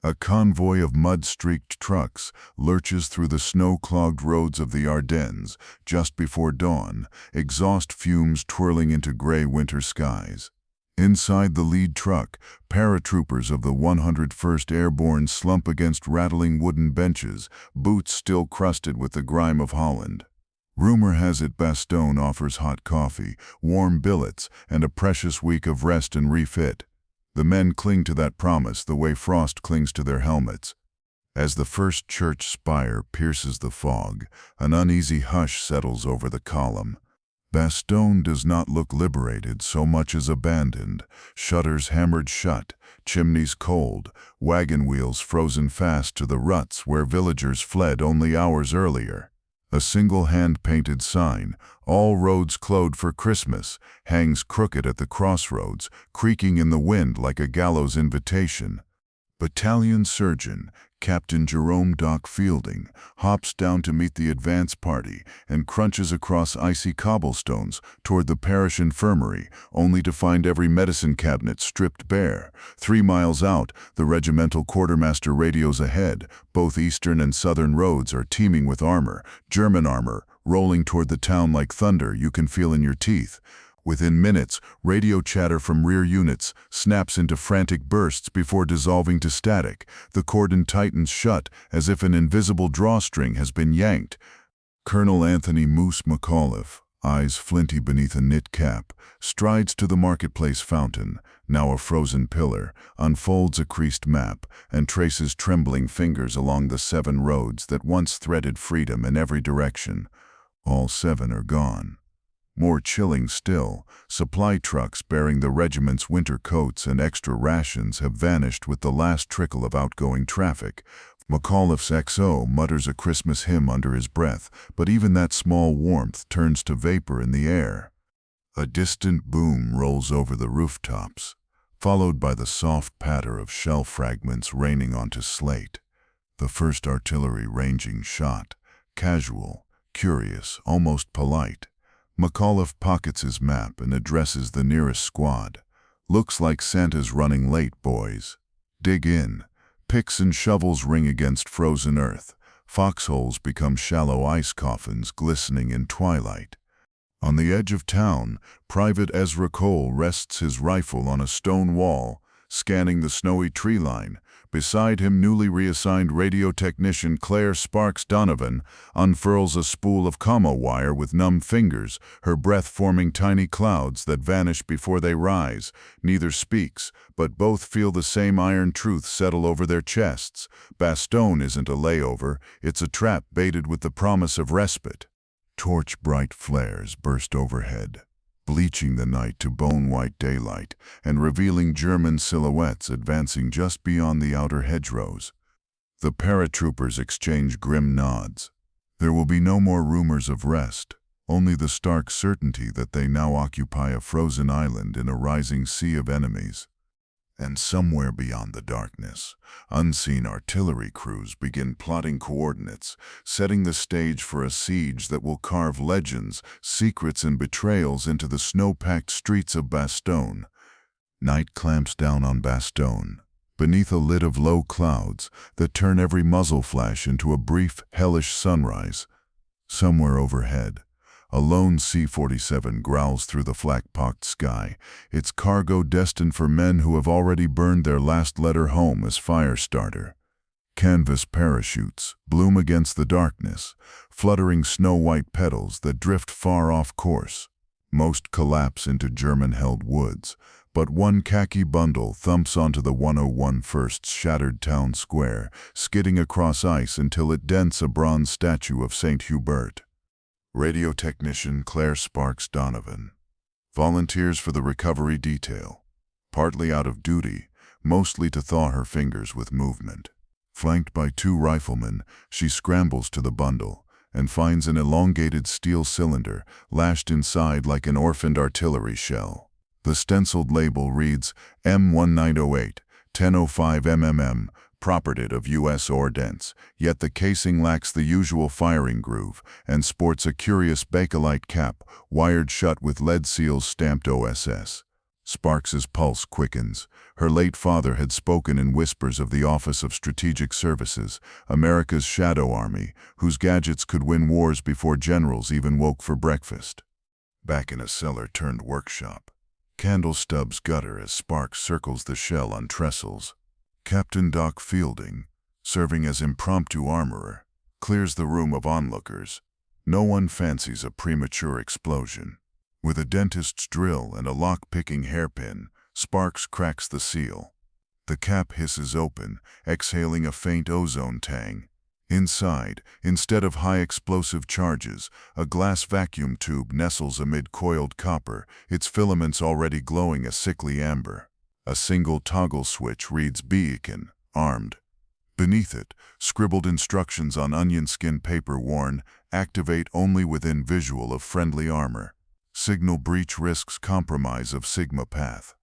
A convoy of mud-streaked trucks lurches through the snow-clogged roads of the Ardennes just before dawn, exhaust fumes twirling into gray winter skies. Inside the lead truck, paratroopers of the 101st Airborne slump against rattling wooden benches, boots still crusted with the grime of Holland. Rumor has it Bastogne offers hot coffee, warm billets, and a precious week of rest and refit. The men cling to that promise the way frost clings to their helmets. As the first church spire pierces the fog, an uneasy hush settles over the column. Bastogne does not look liberated so much as abandoned, shutters hammered shut, chimneys cold, wagon wheels frozen fast to the ruts where villagers fled only hours earlier. A single hand-painted sign, "All roads closed for Christmas," hangs crooked at the crossroads, creaking in the wind like a gallows invitation. Battalion Surgeon, Captain Jerome Doc Fielding, hops down to meet the advance party and crunches across icy cobblestones toward the parish infirmary, only to find every medicine cabinet stripped bare. 3 miles out, the regimental quartermaster radios ahead. Both eastern and southern roads are teeming with armor, German armor, rolling toward the town like thunder you can feel in your teeth. Within minutes, radio chatter from rear units snaps into frantic bursts before dissolving to static. The cordon tightens shut as if an invisible drawstring has been yanked. Colonel Anthony Moose McAuliffe, eyes flinty beneath a knit cap, strides to the marketplace fountain, now a frozen pillar, unfolds a creased map, and traces trembling fingers along the 7 roads that once threaded freedom in every direction. All 7 are gone. More chilling still, supply trucks bearing the regiment's winter coats and extra rations have vanished with the last trickle of outgoing traffic. McAuliffe's XO mutters a Christmas hymn under his breath, but even that small warmth turns to vapor in the air. A distant boom rolls over the rooftops, followed by the soft patter of shell fragments raining onto slate. The first artillery ranging shot, casual, curious, almost polite. McAuliffe pockets his map and addresses the nearest squad. "Looks like Santa's running late, boys. Dig in." Picks and shovels ring against frozen earth. Foxholes become shallow ice coffins glistening in twilight. On the edge of town, Private Ezra Cole rests his rifle on a stone wall, scanning the snowy tree line. Beside him, newly reassigned radio technician Claire Sparks Donovan unfurls a spool of commo wire with numb fingers, her breath forming tiny clouds that vanish before they rise. Neither speaks, but both feel the same iron truth settle over their chests. Bastogne isn't a layover, it's a trap baited with the promise of respite. Torch-bright flares burst overhead, bleaching the night to bone-white daylight and revealing German silhouettes advancing just beyond the outer hedgerows. The paratroopers exchange grim nods. There will be no more rumors of rest, only the stark certainty that they now occupy a frozen island in a rising sea of enemies. And somewhere beyond the darkness, unseen artillery crews begin plotting coordinates, setting the stage for a siege that will carve legends, secrets, and betrayals into the snow-packed streets of Bastogne. Night clamps down on Bastogne, beneath a lid of low clouds that turn every muzzle flash into a brief, hellish sunrise. Somewhere overhead, a lone C-47 growls through the flak-pocked sky, its cargo destined for men who have already burned their last letter home as fire starter. Canvas parachutes bloom against the darkness, fluttering snow-white petals that drift far off course. Most collapse into German-held woods, but one khaki bundle thumps onto the 101st's shattered town square, skidding across ice until it dents a bronze statue of St. Hubert. Radio technician Claire Sparks Donovan volunteers for the recovery detail, partly out of duty, mostly to thaw her fingers with movement. Flanked by 2 riflemen, she scrambles to the bundle and finds an elongated steel cylinder lashed inside like an orphaned artillery shell. The stenciled label reads M1908, 1005 mm, property of U.S. Ordnance, yet the casing lacks the usual firing groove and sports a curious bakelite cap wired shut with lead seals stamped OSS. Sparks's pulse quickens. Her late father had spoken in whispers of the Office of Strategic Services, America's shadow army, whose gadgets could win wars before generals even woke for breakfast. Back in a cellar-turned-workshop, candle stubs gutter as Sparks circles the shell on trestles. Captain Doc Fielding, serving as impromptu armorer, clears the room of onlookers. No one fancies a premature explosion. With a dentist's drill and a lock-picking hairpin, Sparks cracks the seal. The cap hisses open, exhaling a faint ozone tang. Inside, instead of high explosive charges, a glass vacuum tube nestles amid coiled copper, its filaments already glowing a sickly amber. A single toggle switch reads "Beacon, armed." Beneath it, scribbled instructions on onion skin paper warn, "Activate only within visual of friendly armor. Signal breach risks compromise of Sigma path."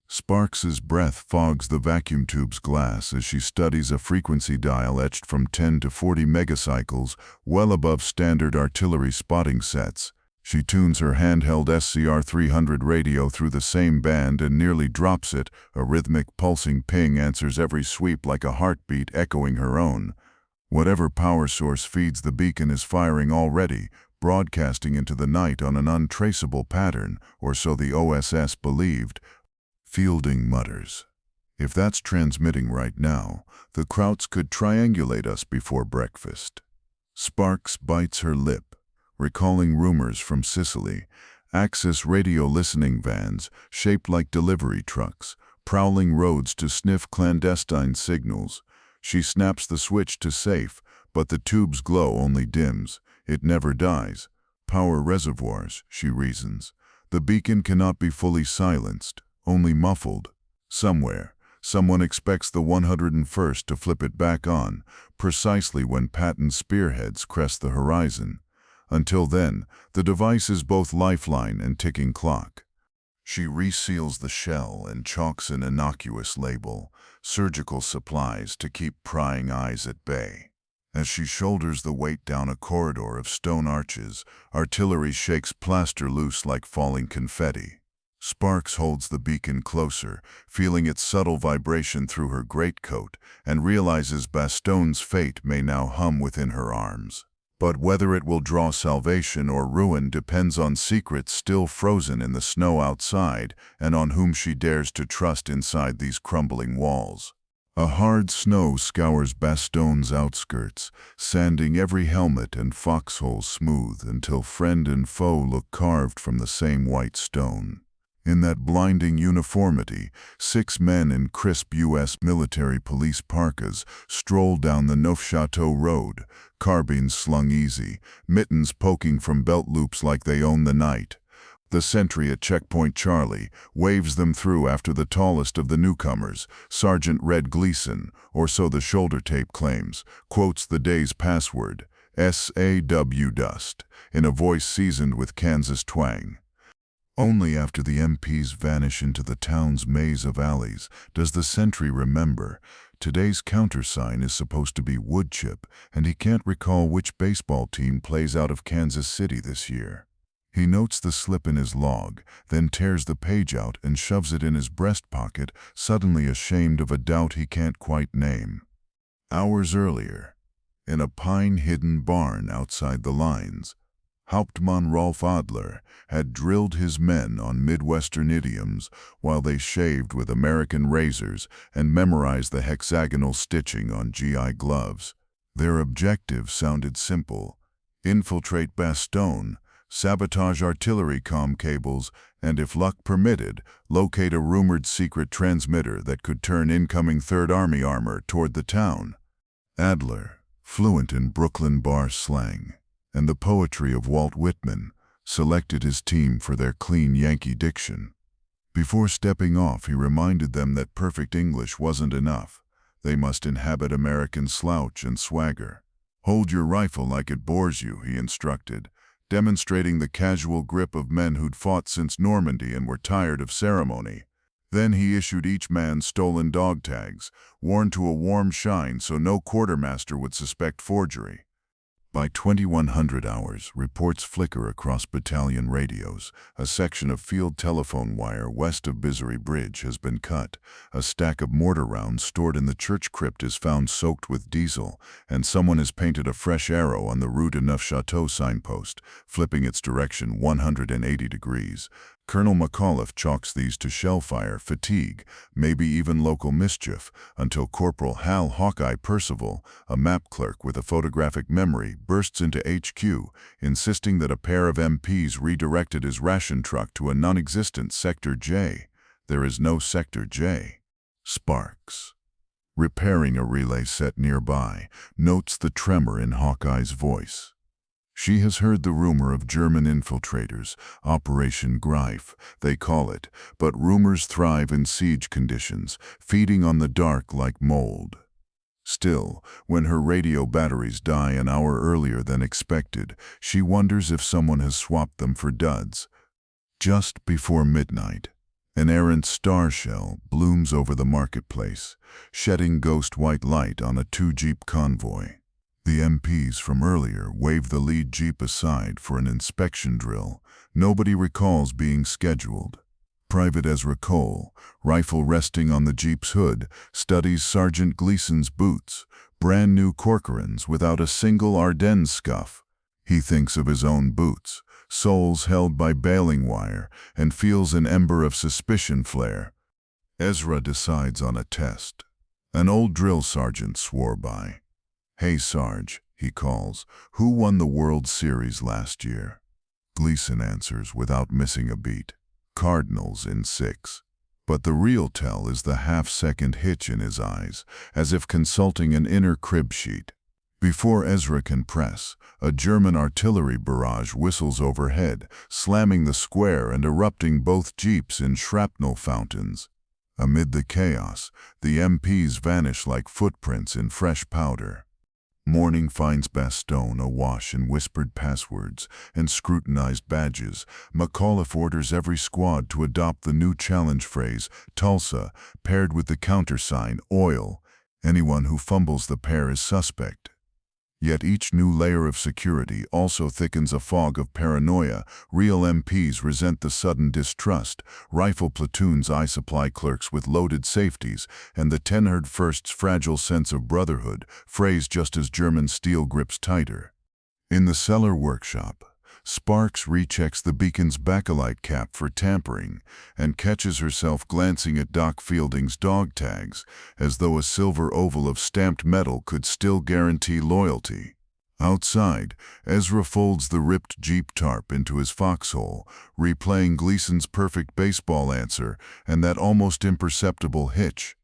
Sparks's breath fogs the vacuum tube's glass as she studies a frequency dial etched from 10 to 40 megacycles, well above standard artillery spotting sets. She tunes her handheld SCR-300 radio through the same band and nearly drops it. A rhythmic pulsing ping answers every sweep like a heartbeat echoing her own. Whatever power source feeds the beacon is firing already, broadcasting into the night on an untraceable pattern, or so the OSS believed. Fielding mutters, "If that's transmitting right now, the Krauts could triangulate us before breakfast." Sparks bites her lip, recalling rumors from Sicily. Axis radio listening vans, shaped like delivery trucks, prowling roads to sniff clandestine signals. She snaps the switch to safe, but the tube's glow only dims. It never dies. Power reservoirs, she reasons. The beacon cannot be fully silenced, only muffled. Somewhere, someone expects the 101st to flip it back on, precisely when Patton's spearheads crest the horizon. Until then, the device is both lifeline and ticking clock. She reseals the shell and chalks an innocuous label, "Surgical supplies to keep prying eyes at bay." As she shoulders the weight down a corridor of stone arches, artillery shakes plaster loose like falling confetti. Sparks holds the beacon closer, feeling its subtle vibration through her greatcoat, and realizes Bastogne's fate may now hum within her arms. But whether it will draw salvation or ruin depends on secrets still frozen in the snow outside, and on whom she dares to trust inside these crumbling walls. A hard snow scours Bastogne's outskirts, sanding every helmet and foxhole smooth until friend and foe look carved from the same white stone. In that blinding uniformity, 6 men in crisp U.S. military police parkas stroll down the Neufchâteau road, carbines slung easy, mittens poking from belt loops like they own the night. The sentry at Checkpoint Charlie waves them through after the tallest of the newcomers, Sergeant Red Gleason, or so the shoulder tape claims, quotes the day's password, SAW Dust, in a voice seasoned with Kansas twang. Only after the MPs vanish into the town's maze of alleys does the sentry remember. Today's countersign is supposed to be woodchip, and he can't recall which baseball team plays out of Kansas City this year. He notes the slip in his log, then tears the page out and shoves it in his breast pocket, suddenly ashamed of a doubt he can't quite name. Hours earlier, in a pine-hidden barn outside the lines, Hauptmann Rolf Adler had drilled his men on Midwestern idioms while they shaved with American razors and memorized the hexagonal stitching on GI gloves. Their objective sounded simple: infiltrate Bastogne, sabotage artillery comm cables, and if luck permitted, locate a rumored secret transmitter that could turn incoming Third Army armor toward the town. Adler, fluent in Brooklyn bar slang and the poetry of Walt Whitman, selected his team for their clean Yankee diction. Before stepping off, he reminded them that perfect English wasn't enough. They must inhabit American slouch and swagger. "Hold your rifle like it bores you," he instructed, demonstrating the casual grip of men who'd fought since Normandy and were tired of ceremony. Then he issued each man stolen dog tags, worn to a warm shine so no quartermaster would suspect forgery. By 2100 hours, reports flicker across battalion radios. A section of field telephone wire west of Bizery Bridge has been cut. A stack of mortar rounds stored in the church crypt is found soaked with diesel, and someone has painted a fresh arrow on the Rue de Neufchâteau signpost, flipping its direction 180 degrees. Colonel McAuliffe chalks these to shellfire, fatigue, maybe even local mischief, until Corporal Hawkeye Percival, a map clerk with a photographic memory, bursts into HQ, insisting that a pair of MPs redirected his ration truck to a non-existent Sector J. There is no Sector J. Sparks, repairing a relay set nearby, notes the tremor in Hawkeye's voice. She has heard the rumor of German infiltrators, Operation Greif, they call it, but rumors thrive in siege conditions, feeding on the dark like mold. Still, when her radio batteries die an hour earlier than expected, she wonders if someone has swapped them for duds. Just before midnight, an errant star shell blooms over the marketplace, shedding ghost-white light on a two-jeep convoy. The MPs from earlier wave the lead jeep aside for an inspection drill. Nobody recalls being scheduled. Private Ezra Cole, rifle resting on the jeep's hood, studies Sergeant Gleason's boots, brand new Corcorans without a single Ardennes scuff. He thinks of his own boots, soles held by baling wire, and feels an ember of suspicion flare. Ezra decides on a test. An old drill sergeant swore by. "Hey, Sarge," he calls, "who won the World Series last year?" Gleason answers without missing a beat. "Cardinals in 6. But the real tell is the half-second hitch in his eyes, as if consulting an inner crib sheet. Before Ezra can press, a German artillery barrage whistles overhead, slamming the square and erupting both jeeps in shrapnel fountains. Amid the chaos, the MPs vanish like footprints in fresh powder. Morning finds Bastogne awash in whispered passwords and scrutinized badges. McAuliffe orders every squad to adopt the new challenge phrase, Tulsa, paired with the countersign, oil. Anyone who fumbles the pair is suspect. Yet each new layer of security also thickens a fog of paranoia. Real MPs resent the sudden distrust. Rifle platoons eye supply clerks with loaded safeties, and the 101st's fragile sense of brotherhood, phrased just as German steel grips tighter. In the cellar workshop, Sparks rechecks the beacon's bakelite cap for tampering and catches herself glancing at Doc Fielding's dog tags, as though a silver oval of stamped metal could still guarantee loyalty. Outside, Ezra folds the ripped Jeep tarp into his foxhole, replaying Gleason's perfect baseball answer and that almost imperceptible hitch.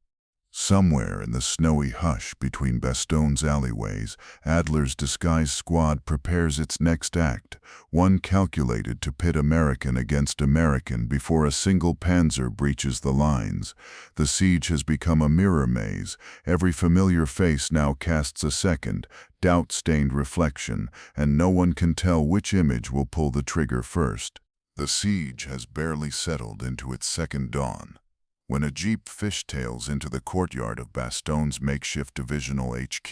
Somewhere in the snowy hush between Bastogne's alleyways, Adler's disguised squad prepares its next act, one calculated to pit American against American before a single panzer breaches the lines. The siege has become a mirror maze. Every familiar face now casts a second, doubt-stained reflection, and no one can tell which image will pull the trigger first. The siege has barely settled into its second dawn, when a jeep fishtails into the courtyard of Bastogne's makeshift divisional HQ,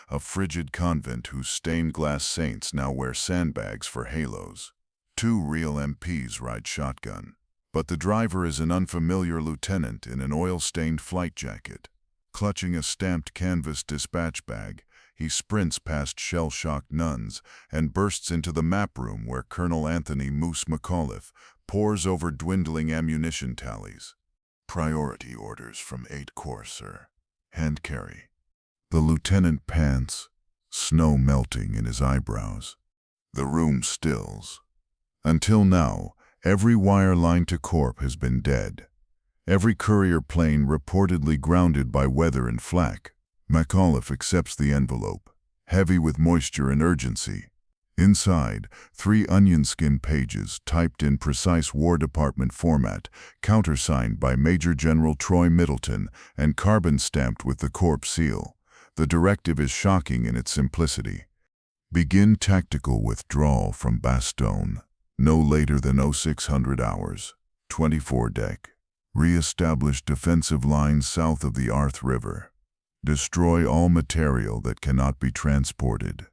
a frigid convent whose stained-glass saints now wear sandbags for halos. 2 real MPs ride shotgun, but the driver is an unfamiliar lieutenant in an oil-stained flight jacket. Clutching a stamped canvas dispatch bag, he sprints past shell-shocked nuns and bursts into the map room where Colonel Anthony Moose McAuliffe pores over dwindling ammunition tallies. "Priority orders from 8 Corps, sir. Hand carry." The lieutenant pants, snow melting in his eyebrows. The room stills. Until now, every wire line to Corp has been dead. Every courier plane reportedly grounded by weather and flak. McAuliffe accepts the envelope, heavy with moisture and urgency. Inside, 3 onion skin pages typed in precise War Department format, countersigned by Major General Troy Middleton and carbon-stamped with the Corps seal. The directive is shocking in its simplicity. Begin tactical withdrawal from Bastogne, no later than 0600 hours. 24 deck. Re-establish defensive lines south of the Arth River. Destroy all material that cannot be transported.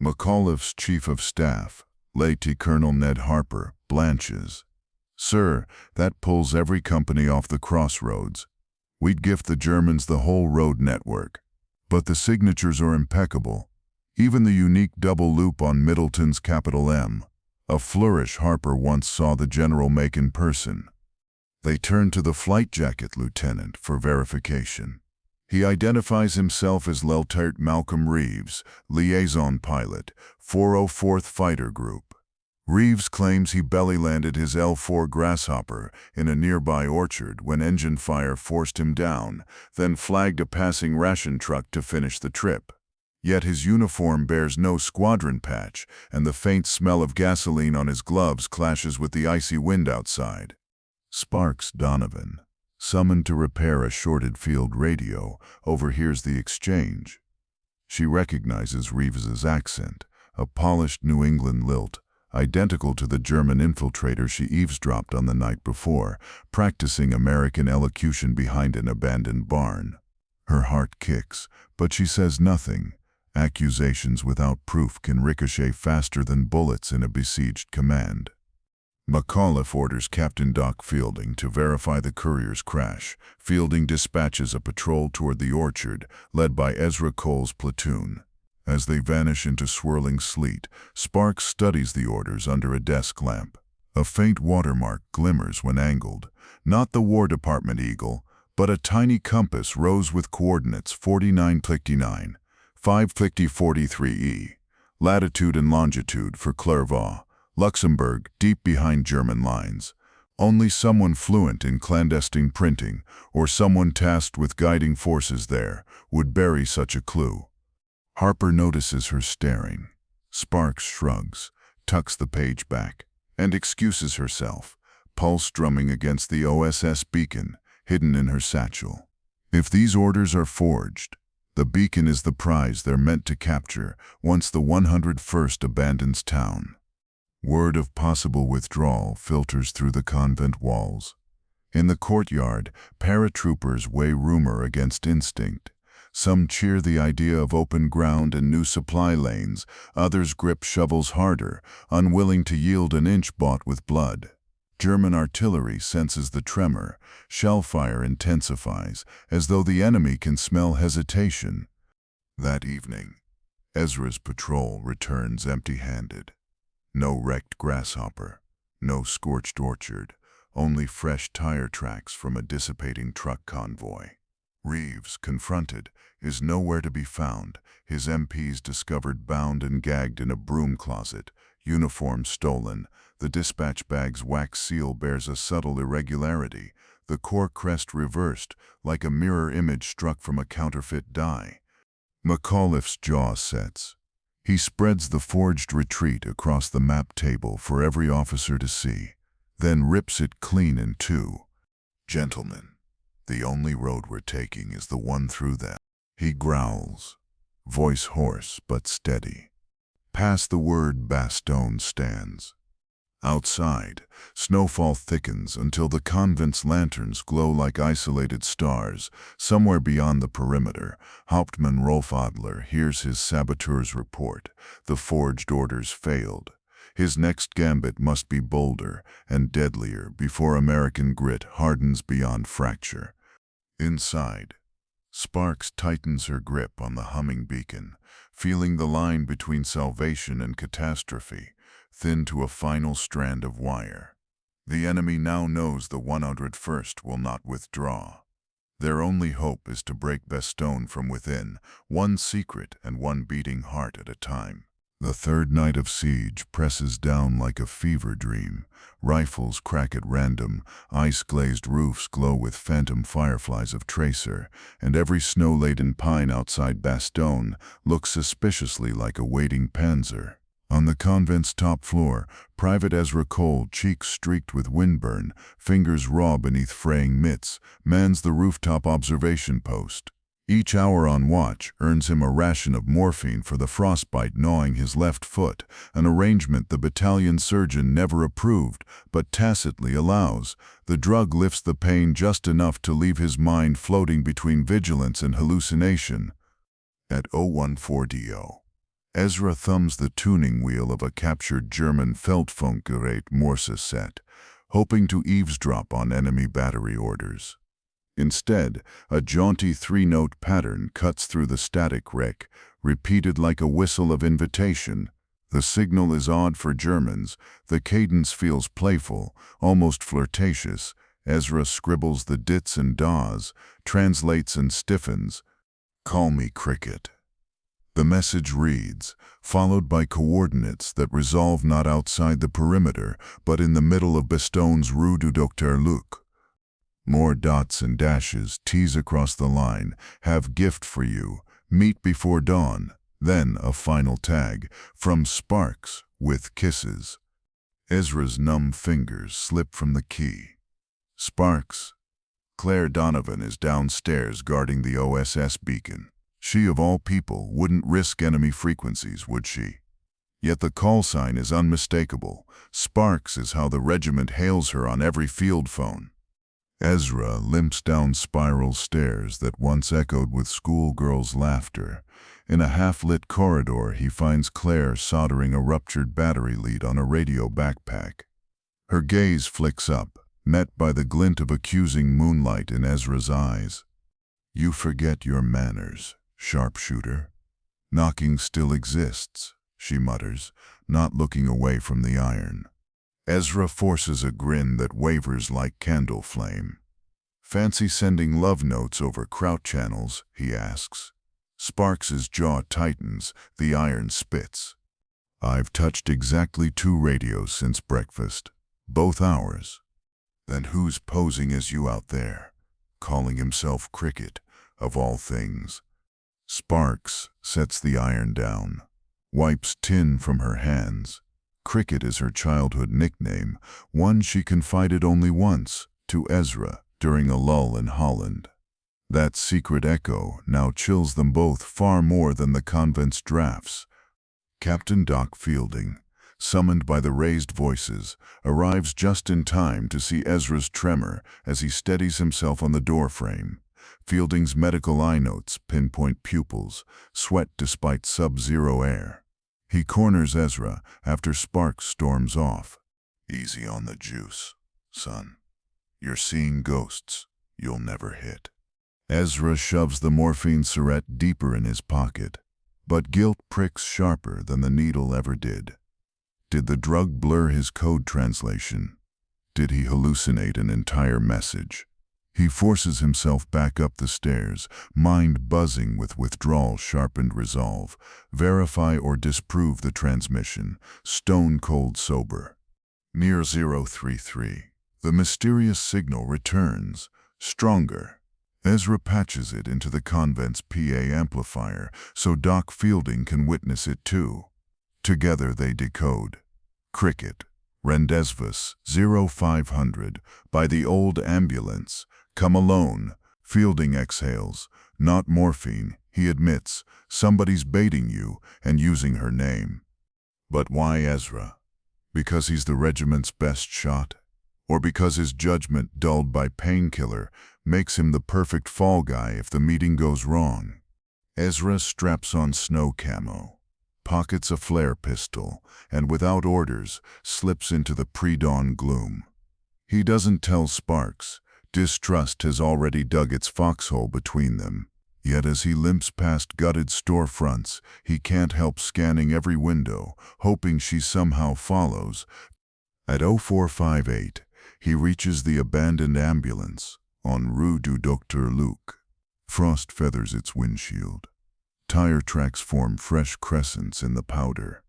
McAuliffe's chief of staff, Lt. Colonel Ned Harper, blanches. "Sir, that pulls every company off the crossroads. We'd gift the Germans the whole road network. But the signatures are impeccable. Even the unique double loop on Middleton's capital M. A flourish Harper once saw the general make in person." They turn to the flight jacket lieutenant for verification. He identifies himself as Lt. Malcolm Reeves, liaison pilot, 404th Fighter Group. Reeves claims he belly-landed his L-4 Grasshopper in a nearby orchard when engine fire forced him down, then flagged a passing ration truck to finish the trip. Yet his uniform bears no squadron patch, and the faint smell of gasoline on his gloves clashes with the icy wind outside. Sparks Donovan, summoned to repair a shorted field radio, overhears the exchange. She recognizes Reeves's accent, a polished New England lilt, identical to the German infiltrator she eavesdropped on the night before, practicing American elocution behind an abandoned barn. Her heart kicks, but she says nothing. Accusations without proof can ricochet faster than bullets in a besieged command. McAuliffe orders Captain Doc Fielding to verify the courier's crash. Fielding dispatches a patrol toward the orchard, led by Ezra Cole's platoon. As they vanish into swirling sleet, Sparks studies the orders under a desk lamp. A faint watermark glimmers when angled, not the War Department eagle, but a tiny compass rose with coordinates 49:59, 5:43E, latitude and longitude for Clairvaux, Luxembourg, deep behind German lines. Only someone fluent in clandestine printing, or someone tasked with guiding forces there, would bury such a clue. Harper notices her staring. Sparks shrugs, tucks the page back, and excuses herself, pulse drumming against the OSS beacon, hidden in her satchel. If these orders are forged, the beacon is the prize they're meant to capture once the 101st abandons town. Word of possible withdrawal filters through the convent walls. In the courtyard, paratroopers weigh rumor against instinct. Some cheer the idea of open ground and new supply lanes, others grip shovels harder, unwilling to yield an inch bought with blood. German artillery senses the tremor. Shell fire intensifies, as though the enemy can smell hesitation. That evening, Ezra's patrol returns empty-handed. No wrecked grasshopper, no scorched orchard, only fresh tire tracks from a dissipating truck convoy. Reeves, confronted, is nowhere to be found, his MPs discovered bound and gagged in a broom closet, uniform stolen, the dispatch bag's wax seal bears a subtle irregularity, the corps crest reversed, like a mirror image struck from a counterfeit die. McAuliffe's jaw sets. He spreads the forged retreat across the map table for every officer to see, then rips it clean in two. "Gentlemen, the only road we're taking is the one through them," he growls, voice hoarse but steady. Past the word Bastogne stands. Outside, snowfall thickens until the convent's lanterns glow like isolated stars. Somewhere beyond the perimeter, Hauptmann Rolf Adler hears his saboteur's report. The forged orders failed. His next gambit must be bolder and deadlier before American grit hardens beyond fracture. Inside, Sparks tightens her grip on the humming beacon, feeling the line between salvation and catastrophe thin to a final strand of wire. The enemy now knows the 101st will not withdraw. Their only hope is to break Bastogne from within, one secret and one beating heart at a time. The third night of siege presses down like a fever dream. Rifles crack at random, ice-glazed roofs glow with phantom fireflies of tracer, and every snow-laden pine outside Bastogne looks suspiciously like a waiting panzer. On the convent's top floor, Private Ezra Cole, cheeks streaked with windburn, fingers raw beneath fraying mitts, mans the rooftop observation post. Each hour on watch earns him a ration of morphine for the frostbite gnawing his left foot, an arrangement the battalion surgeon never approved but tacitly allows. The drug lifts the pain just enough to leave his mind floating between vigilance and hallucination. At 014DO, Ezra thumbs the tuning wheel of a captured German Feldfunkgerät Morse set, hoping to eavesdrop on enemy battery orders. Instead, a jaunty three-note pattern cuts through the static wreck, repeated like a whistle of invitation. The signal is odd for Germans. The cadence feels playful, almost flirtatious. Ezra scribbles the dits and das, translates and stiffens. "Call me Cricket." The message reads, followed by coordinates that resolve not outside the perimeter, but in the middle of Bastogne's Rue du Docteur Luc. More dots and dashes tease across the line. "Have gift for you. Meet before dawn." Then a final tag, "From Sparks, with kisses." Ezra's numb fingers slip from the key. Sparks. Claire Donovan is downstairs guarding the OSS beacon. She, of all people, wouldn't risk enemy frequencies, would she? Yet the call sign is unmistakable. Sparks is how the regiment hails her on every field phone. Ezra limps down spiral stairs that once echoed with schoolgirls' laughter. In a half-lit corridor, he finds Claire soldering a ruptured battery lead on a radio backpack. Her gaze flicks up, met by the glint of accusing moonlight in Ezra's eyes. "You forget your manners, sharpshooter." "Knocking still exists," she mutters, not looking away from the iron. Ezra forces a grin that wavers like candle flame. "Fancy sending love notes over Kraut channels?" he asks. Sparks's jaw tightens, the iron spits. "I've touched exactly 2 radios since breakfast. Both ours." "Then who's posing as you out there? Calling himself Cricket, of all things." Sparks sets the iron down, wipes tin from her hands. Cricket is her childhood nickname, one she confided only once, to Ezra, during a lull in Holland. That secret echo now chills them both far more than the convent's drafts. Captain Doc Fielding, summoned by the raised voices, arrives just in time to see Ezra's tremor as he steadies himself on the doorframe. Fielding's medical eye notes pinpoint pupils, sweat despite sub-zero air. He corners Ezra after Sparks storms off. "Easy on the juice, son. You're seeing ghosts you'll never hit." Ezra shoves the morphine syringe deeper in his pocket, but guilt pricks sharper than the needle ever did. Did the drug blur his code translation? Did he hallucinate an entire message? He forces himself back up the stairs, mind buzzing with withdrawal-sharpened resolve. Verify or disprove the transmission, stone-cold sober. Near 033, the mysterious signal returns, stronger. Ezra patches it into the convent's PA amplifier so Doc Fielding can witness it too. Together they decode. Cricket, Rendezvous 0500, by the old ambulance. Come alone. Fielding exhales. Not morphine, he admits. Somebody's baiting you and using her name. But why Ezra? Because he's the regiment's best shot? Or because his judgment, dulled by painkiller, makes him the perfect fall guy if the meeting goes wrong? Ezra straps on snow camo, pockets a flare pistol, and without orders, slips into the pre-dawn gloom. He doesn't tell Sparks. Distrust has already dug its foxhole between them. Yet as he limps past gutted storefronts, he can't help scanning every window, hoping she somehow follows. At 0458, he reaches the abandoned ambulance on Rue du Docteur Luc. Frost feathers its windshield. Tire tracks form fresh crescents in the powder.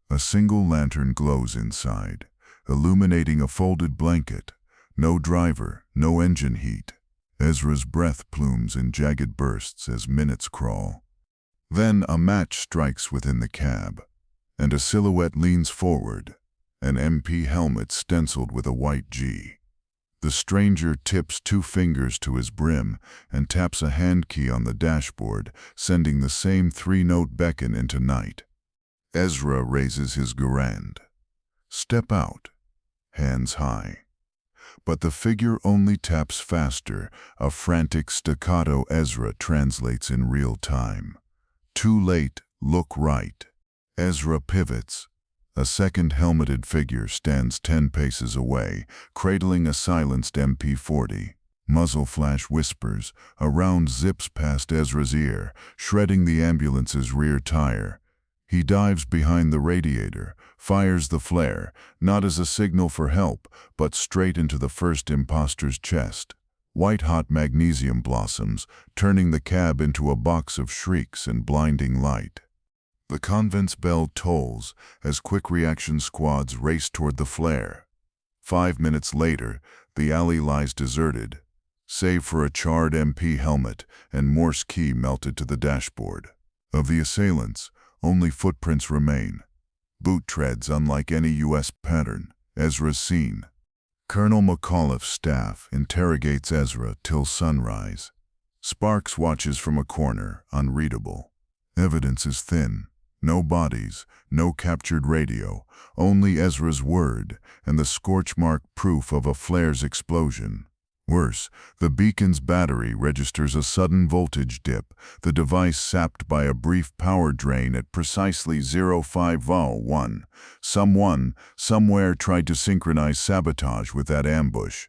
A single lantern glows inside, illuminating a folded blanket. No driver, no engine heat. Ezra's breath plumes in jagged bursts as minutes crawl. Then a match strikes within the cab, and a silhouette leans forward, an MP helmet stenciled with a white G. The stranger tips 2 fingers to his brim and taps a hand key on the dashboard, sending the same 3-note beckon into night. Ezra raises his garand. Step out, hands high. But the figure only taps faster, a frantic staccato Ezra translates in real time. Too late, look right. Ezra pivots. A second helmeted figure stands 10 paces away, cradling a silenced MP-40. Muzzle flash whispers. A round zips past Ezra's ear, shredding the ambulance's rear tire. He dives behind the radiator, fires the flare, not as a signal for help, but straight into the first imposter's chest. White-hot magnesium blossoms, turning the cab into a box of shrieks and blinding light. The convent's bell tolls as quick-reaction squads race toward the flare. 5 minutes later, the alley lies deserted, save for a charred MP helmet and Morse key melted to the dashboard. Of the assailants, only footprints remain. Boot treads unlike any U.S. pattern. Ezra's seen. Colonel McAuliffe's staff interrogates Ezra till sunrise. Sparks watches from a corner, unreadable. Evidence is thin. No bodies, no captured radio, only Ezra's word and the scorch-mark proof of a flare's explosion. Worse, the beacon's battery registers a sudden voltage dip, the device sapped by a brief power drain at precisely 05:01. Someone, somewhere tried to synchronize sabotage with that ambush.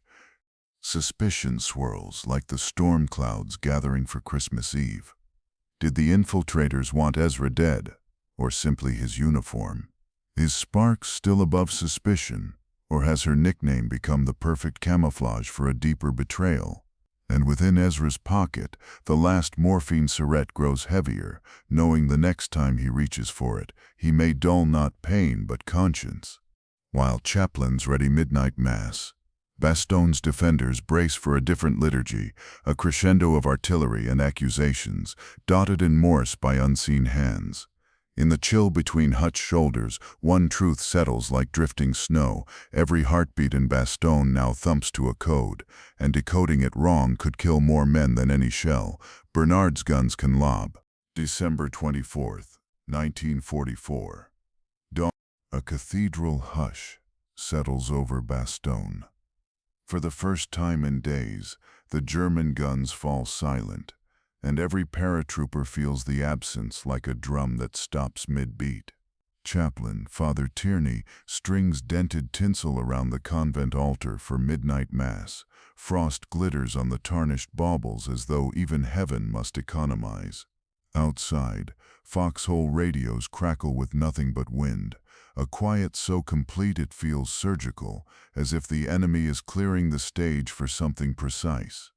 Suspicion swirls like the storm clouds gathering for Christmas Eve. Did the infiltrators want Ezra dead, or simply his uniform? Is Sparks still above suspicion? Or has her nickname become the perfect camouflage for a deeper betrayal? And within Ezra's pocket, the last morphine syringe grows heavier, knowing the next time he reaches for it, he may dull not pain but conscience. While chaplains ready midnight mass, Bastogne's defenders brace for a different liturgy, a crescendo of artillery and accusations, dotted in Morse by unseen hands. In the chill between hutch shoulders, one truth settles like drifting snow. Every heartbeat in Bastogne now thumps to a code, and decoding it wrong could kill more men than any shell Bernard's guns can lob. December 24th, 1944. Dawn. A cathedral hush settles over Bastogne. For the first time in days, the German guns fall silent, and every paratrooper feels the absence like a drum that stops mid-beat. Chaplain Father Tierney strings dented tinsel around the convent altar for midnight mass. Frost glitters on the tarnished baubles as though even heaven must economize. Outside, foxhole radios crackle with nothing but wind, a quiet so complete it feels surgical, as if the enemy is clearing the stage for something precise.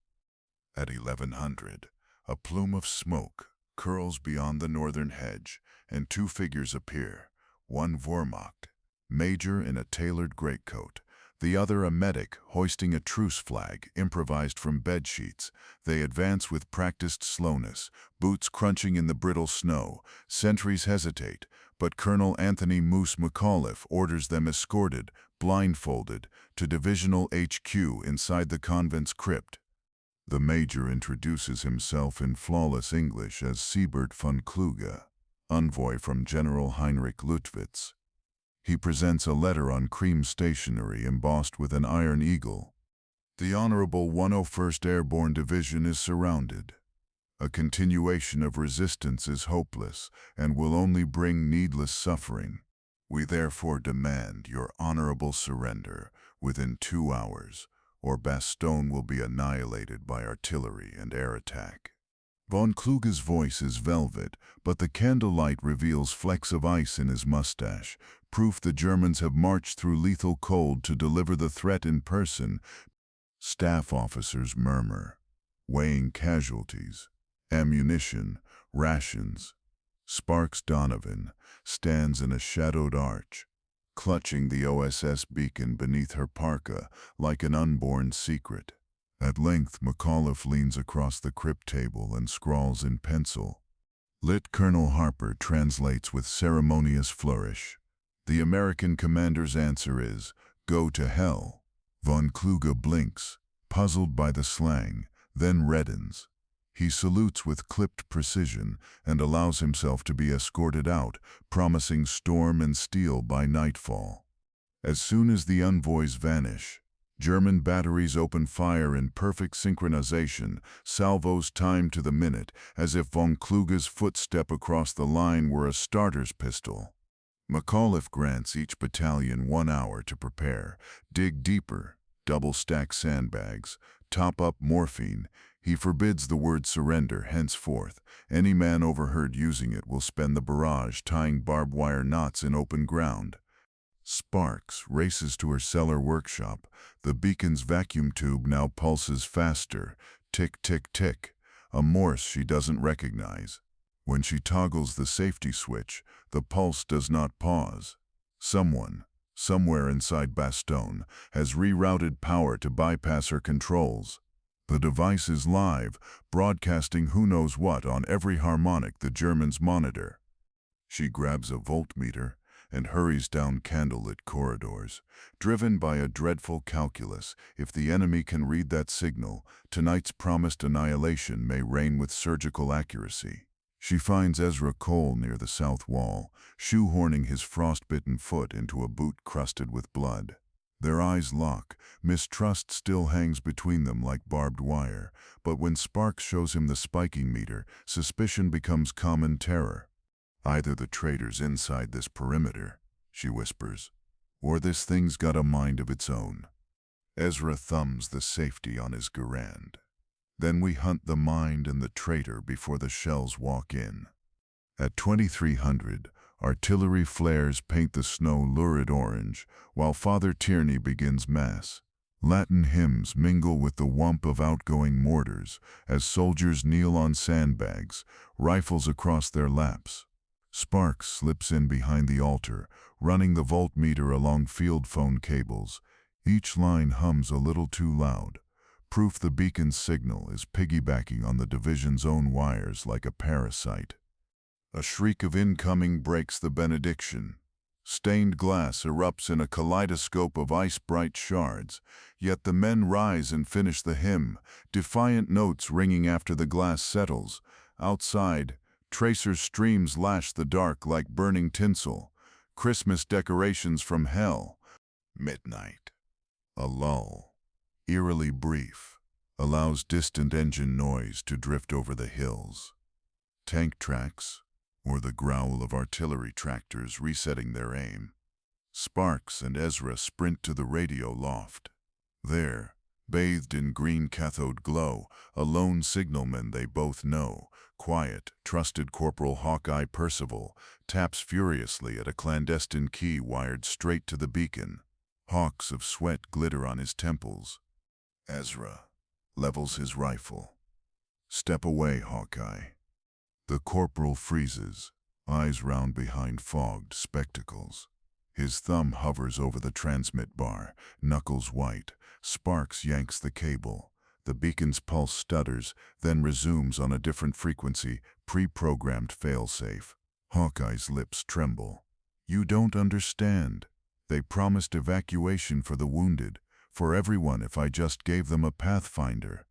At 1100, a plume of smoke curls beyond the northern hedge, and two figures appear, one Wehrmacht, major in a tailored greatcoat, the other a medic hoisting a truce flag improvised from bedsheets. They advance with practiced slowness, boots crunching in the brittle snow. Sentries hesitate, but Colonel Anthony Moose McAuliffe orders them escorted, blindfolded, to Divisional HQ inside the convent's crypt. The major introduces himself in flawless English as Siebert von Kluge, envoy from General Heinrich Luttwitz. He presents a letter on cream stationery embossed with an iron eagle. The Honorable 101st Airborne Division is surrounded. A continuation of resistance is hopeless and will only bring needless suffering. We therefore demand your honorable surrender within 2 hours, or Bastogne will be annihilated by artillery and air attack. Von Kluge's voice is velvet, but the candlelight reveals flecks of ice in his mustache, proof the Germans have marched through lethal cold to deliver the threat in person. Staff officers murmur, weighing casualties, ammunition, rations. Sparks Donovan stands in a shadowed arch, clutching the OSS beacon beneath her parka like an unborn secret. At length, McAuliffe leans across the crypt table and scrawls in pencil. Lit. Colonel Harper translates with ceremonious flourish. The American commander's answer is, "Go to hell." Von Kluge blinks, puzzled by the slang, then reddens. He salutes with clipped precision and allows himself to be escorted out, promising storm and steel by nightfall. As soon as the envoys vanish, German batteries open fire in perfect synchronization, salvos timed to the minute, as if von Kluge's footstep across the line were a starter's pistol. McAuliffe grants each battalion 1 hour to prepare, dig deeper, double-stack sandbags, top up morphine. He forbids the word surrender henceforth. Any man overheard using it will spend the barrage tying barbed wire knots in open ground. Sparks races to her cellar workshop. The beacon's vacuum tube now pulses faster. Tick, tick, tick. A Morse she doesn't recognize. When she toggles the safety switch, the pulse does not pause. Someone, somewhere inside Bastogne, has rerouted power to bypass her controls. The device is live, broadcasting who knows what on every harmonic the Germans monitor. She grabs a voltmeter and hurries down candlelit corridors, driven by a dreadful calculus. If the enemy can read that signal, tonight's promised annihilation may reign with surgical accuracy. She finds Ezra Cole near the south wall, shoehorning his frostbitten foot into a boot crusted with blood. Their eyes lock. Mistrust still hangs between them like barbed wire, but when Sparks shows him the spiking meter, suspicion becomes common terror. Either the traitor's inside this perimeter, she whispers, or this thing's got a mind of its own. Ezra thumbs the safety on his Garand. Then we hunt the mind and the traitor before the shells walk in. At 2300, artillery flares paint the snow lurid orange, while Father Tierney begins Mass. Latin hymns mingle with the whump of outgoing mortars as soldiers kneel on sandbags, rifles across their laps. Sparks slips in behind the altar, running the voltmeter along field phone cables. Each line hums a little too loud. Proof the beacon's signal is piggybacking on the division's own wires like a parasite. A shriek of incoming breaks the benediction. Stained glass erupts in a kaleidoscope of ice-bright shards, yet the men rise and finish the hymn, defiant notes ringing after the glass settles. Outside, tracer streams lash the dark like burning tinsel, Christmas decorations from hell. Midnight. A lull, eerily brief, allows distant engine noise to drift over the hills. Tank tracks, or the growl of artillery tractors resetting their aim. Sparks and Ezra sprint to the radio loft. There, bathed in green cathode glow, a lone signalman they both know, quiet, trusted Corporal Hawkeye Percival, taps furiously at a clandestine key wired straight to the beacon. Hawks of sweat glitter on his temples. Ezra levels his rifle. Step away, Hawkeye. The corporal freezes, eyes round behind fogged spectacles. His thumb hovers over the transmit bar, knuckles white. Sparks yanks the cable. The beacon's pulse stutters, then resumes on a different frequency, pre-programmed failsafe. Hawkeye's lips tremble. You don't understand. They promised evacuation for the wounded, for everyone if I just gave them a pathfinder.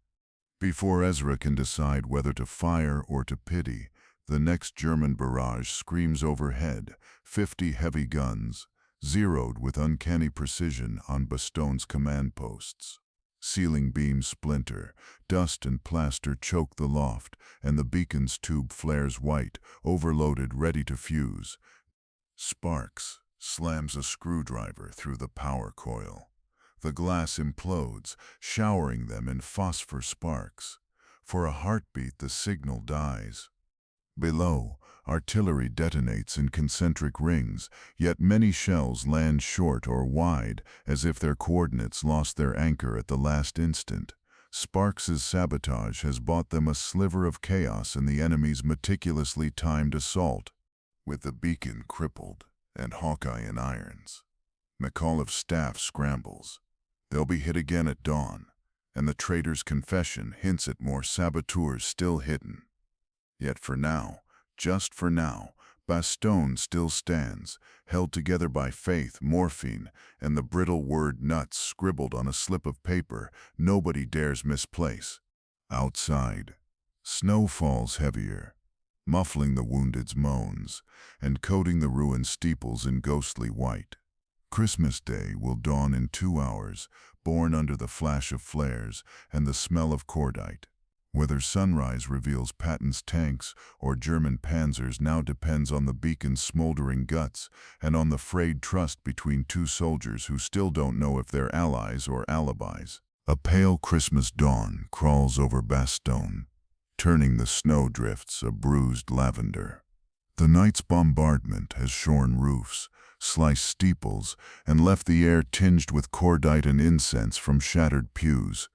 Before Ezra can decide whether to fire or to pity, the next German barrage screams overhead, 50 heavy guns, zeroed with uncanny precision on Bastogne's command posts. Ceiling beams splinter, dust and plaster choke the loft, and the beacon's tube flares white, overloaded, ready to fuse. Sparks slams a screwdriver through the power coil. The glass implodes, showering them in phosphor sparks. For a heartbeat, the signal dies. Below, artillery detonates in concentric rings, yet many shells land short or wide, as if their coordinates lost their anchor at the last instant. Sparks's sabotage has bought them a sliver of chaos in the enemy's meticulously timed assault. With the beacon crippled and Hawkeye in irons, McAuliffe's staff scrambles. They'll be hit again at dawn, and the traitor's confession hints at more saboteurs still hidden. Yet for now, just for now, Bastogne still stands, held together by faith, morphine, and the brittle word nuts scribbled on a slip of paper nobody dares misplace. Outside, snow falls heavier, muffling the wounded's moans, and coating the ruined steeples in ghostly white. Christmas Day will dawn in 2 hours, born under the flash of flares and the smell of cordite. Whether sunrise reveals Patton's tanks or German panzers now depends on the beacon's smoldering guts and on the frayed trust between two soldiers who still don't know if they're allies or alibis. A pale Christmas dawn crawls over Bastogne, turning the snowdrifts a bruised lavender. The night's bombardment has shorn roofs, sliced steeples, and left the air tinged with cordite and incense from shattered pews.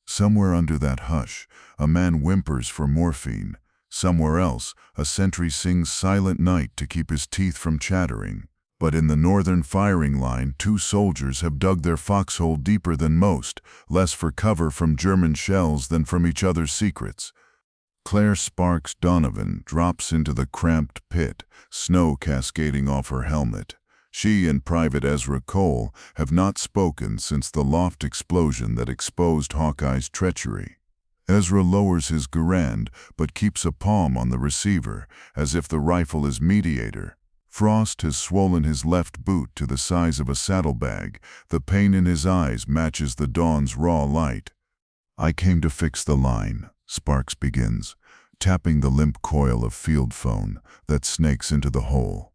Somewhere under that hush, a man whimpers for morphine. Somewhere else, a sentry sings Silent Night to keep his teeth from chattering. But in the northern firing line, two soldiers have dug their foxhole deeper than most, less for cover from German shells than from each other's secrets. Claire Sparks Donovan drops into the cramped pit, snow cascading off her helmet. She and Private Ezra Cole have not spoken since the loft explosion that exposed Hawkeye's treachery. Ezra lowers his Garand but keeps a palm on the receiver, as if the rifle is mediator. Frost has swollen his left boot to the size of a saddlebag. The pain in his eyes matches the dawn's raw light. "I came to fix the line," Sparks begins, tapping the limp coil of field phone that snakes into the hole.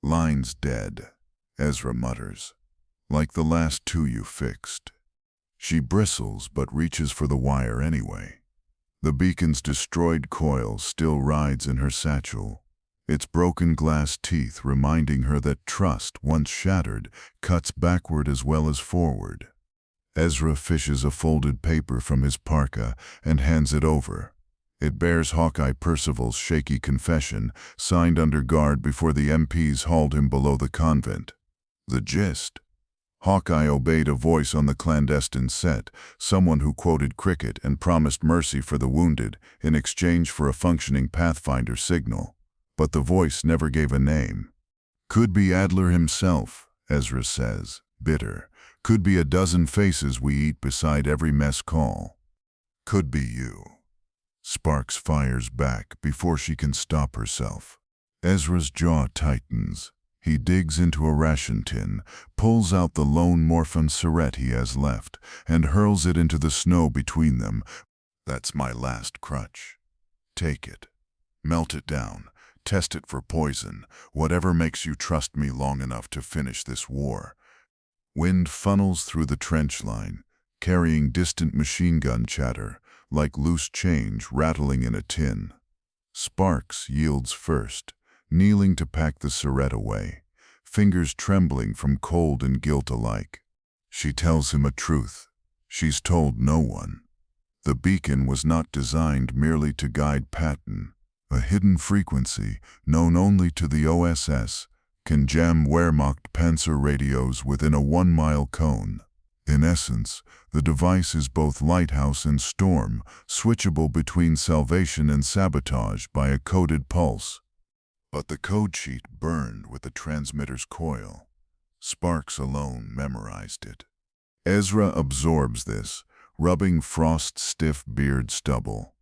"Line's dead," Ezra mutters. "Like the last two you fixed." She bristles but reaches for the wire anyway. The beacon's destroyed coil still rides in her satchel, its broken glass teeth reminding her that trust, once shattered, cuts backward as well as forward. Ezra fishes a folded paper from his parka and hands it over. It bears Hawkeye Percival's shaky confession, signed under guard before the MPs hauled him below the convent. The gist? Hawkeye obeyed a voice on the clandestine set, someone who quoted cricket and promised mercy for the wounded in exchange for a functioning Pathfinder signal. But the voice never gave a name. "Could be Adler himself," Ezra says, bitter. "Could be a dozen faces we eat beside every mess call. Could be you." Sparks fires back before she can stop herself. Ezra's jaw tightens. He digs into a ration tin, pulls out the lone morphine cigarette he has left, and hurls it into the snow between them. "That's my last crutch. Take it. Melt it down. Test it for poison. Whatever makes you trust me long enough to finish this war." Wind funnels through the trench line, carrying distant machine gun chatter, like loose change rattling in a tin. Sparks yields first, kneeling to pack the cigarette away, fingers trembling from cold and guilt alike. She tells him a truth she's told no one. The beacon was not designed merely to guide Patton. A hidden frequency, known only to the OSS, can jam Wehrmacht Panzer radios within a 1-mile cone. In essence, the device is both lighthouse and storm, switchable between salvation and sabotage by a coded pulse. But the code sheet burned with the transmitter's coil. Sparks alone memorized it. Ezra absorbs this, rubbing Frost's stiff beard stubble.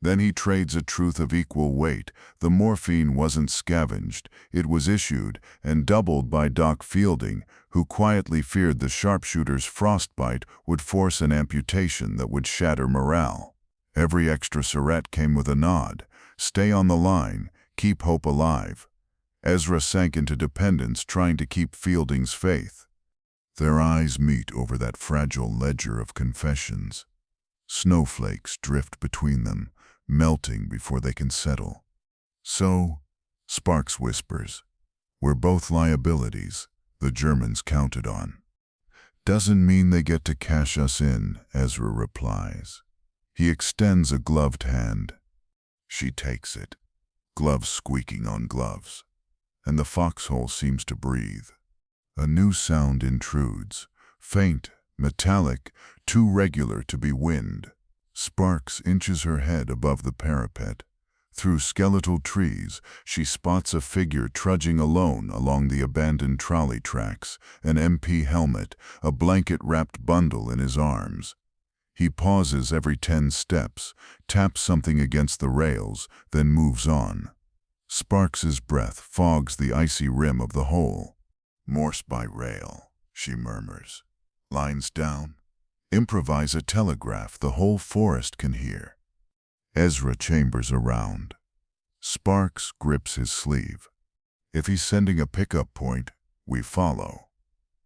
Then he trades a truth of equal weight. The morphine wasn't scavenged, it was issued and doubled by Doc Fielding, who quietly feared the sharpshooter's frostbite would force an amputation that would shatter morale. Every extra cigarette came with a nod. Stay on the line, keep hope alive. Ezra sank into dependence, trying to keep Fielding's faith. Their eyes meet over that fragile ledger of confessions. Snowflakes drift between them, melting before they can settle. "So," Sparks whispers, "we're both liabilities the Germans counted on." "Doesn't mean they get to cash us in," Ezra replies. He extends a gloved hand. She takes it, gloves squeaking on gloves, and the foxhole seems to breathe. A new sound intrudes, faint, metallic, too regular to be wind. Sparks inches her head above the parapet. Through skeletal trees, she spots a figure trudging alone along the abandoned trolley tracks, an MP helmet, a blanket-wrapped bundle in his arms. He pauses every 10 steps, taps something against the rails, then moves on. Sparks's breath fogs the icy rim of the hole. "Morse by rail," she murmurs. "Lines down. Improvise a telegraph the whole forest can hear." Ezra chambers around. Sparks grips his sleeve. If he's sending a pickup point, we follow.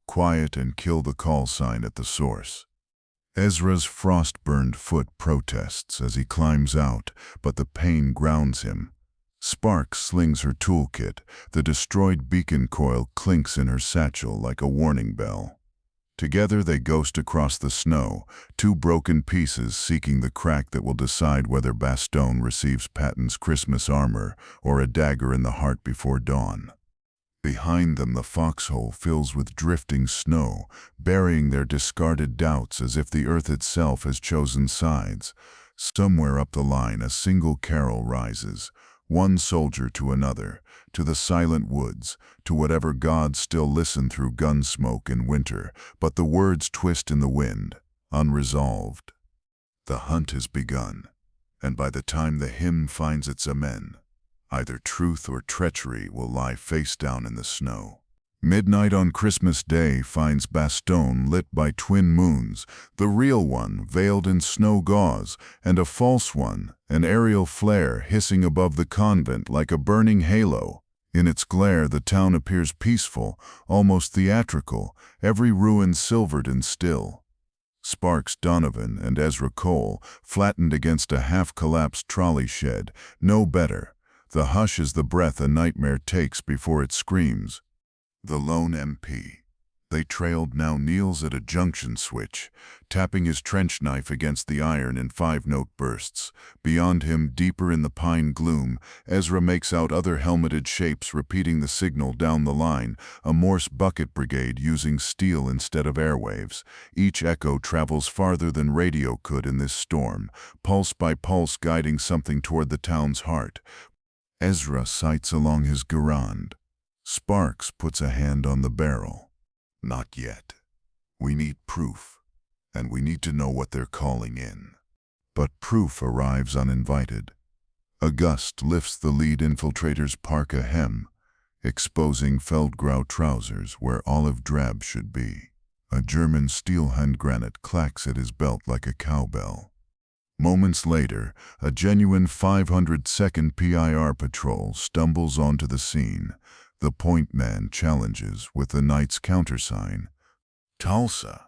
Quiet and kill the call sign at the source. Ezra's frost-burned foot protests as he climbs out, but the pain grounds him. Sparks slings her toolkit. The destroyed beacon coil clinks in her satchel like a warning bell. Together they ghost across the snow, two broken pieces seeking the crack that will decide whether Bastogne receives Patton's Christmas armor or a dagger in the heart before dawn. Behind them the foxhole fills with drifting snow, burying their discarded doubts as if the earth itself has chosen sides. Somewhere up the line a single carol rises, one soldier to another, to the silent woods, to whatever gods still listen through gun smoke in winter, but the words twist in the wind, unresolved. The hunt has begun, and by the time the hymn finds its amen, either truth or treachery will lie face down in the snow. Midnight on Christmas Day finds Bastogne lit by twin moons, the real one veiled in snow gauze, and a false one, an aerial flare hissing above the convent like a burning halo. In its glare the town appears peaceful, almost theatrical, every ruin silvered and still. Sparks, Donovan, and Ezra Cole, flattened against a half-collapsed trolley shed, know better. The hush is the breath a nightmare takes before it screams. The lone MP they trailed now kneels at a junction switch, tapping his trench knife against the iron in 5-note bursts. Beyond him, deeper in the pine gloom, Ezra makes out other helmeted shapes repeating the signal down the line, a Morse bucket brigade using steel instead of airwaves. Each echo travels farther than radio could in this storm, pulse by pulse guiding something toward the town's heart. Ezra sights along his Garand. Sparks puts a hand on the barrel. Not yet. We need proof, and we need to know what they're calling in. But proof arrives uninvited. A gust lifts the lead infiltrator's parka hem, exposing Feldgrau trousers where olive drab should be. A German steel hand granate clacks at his belt like a cowbell. Moments later, a genuine 500-second PIR patrol stumbles onto the scene. The point man challenges with the knight's countersign, Tulsa.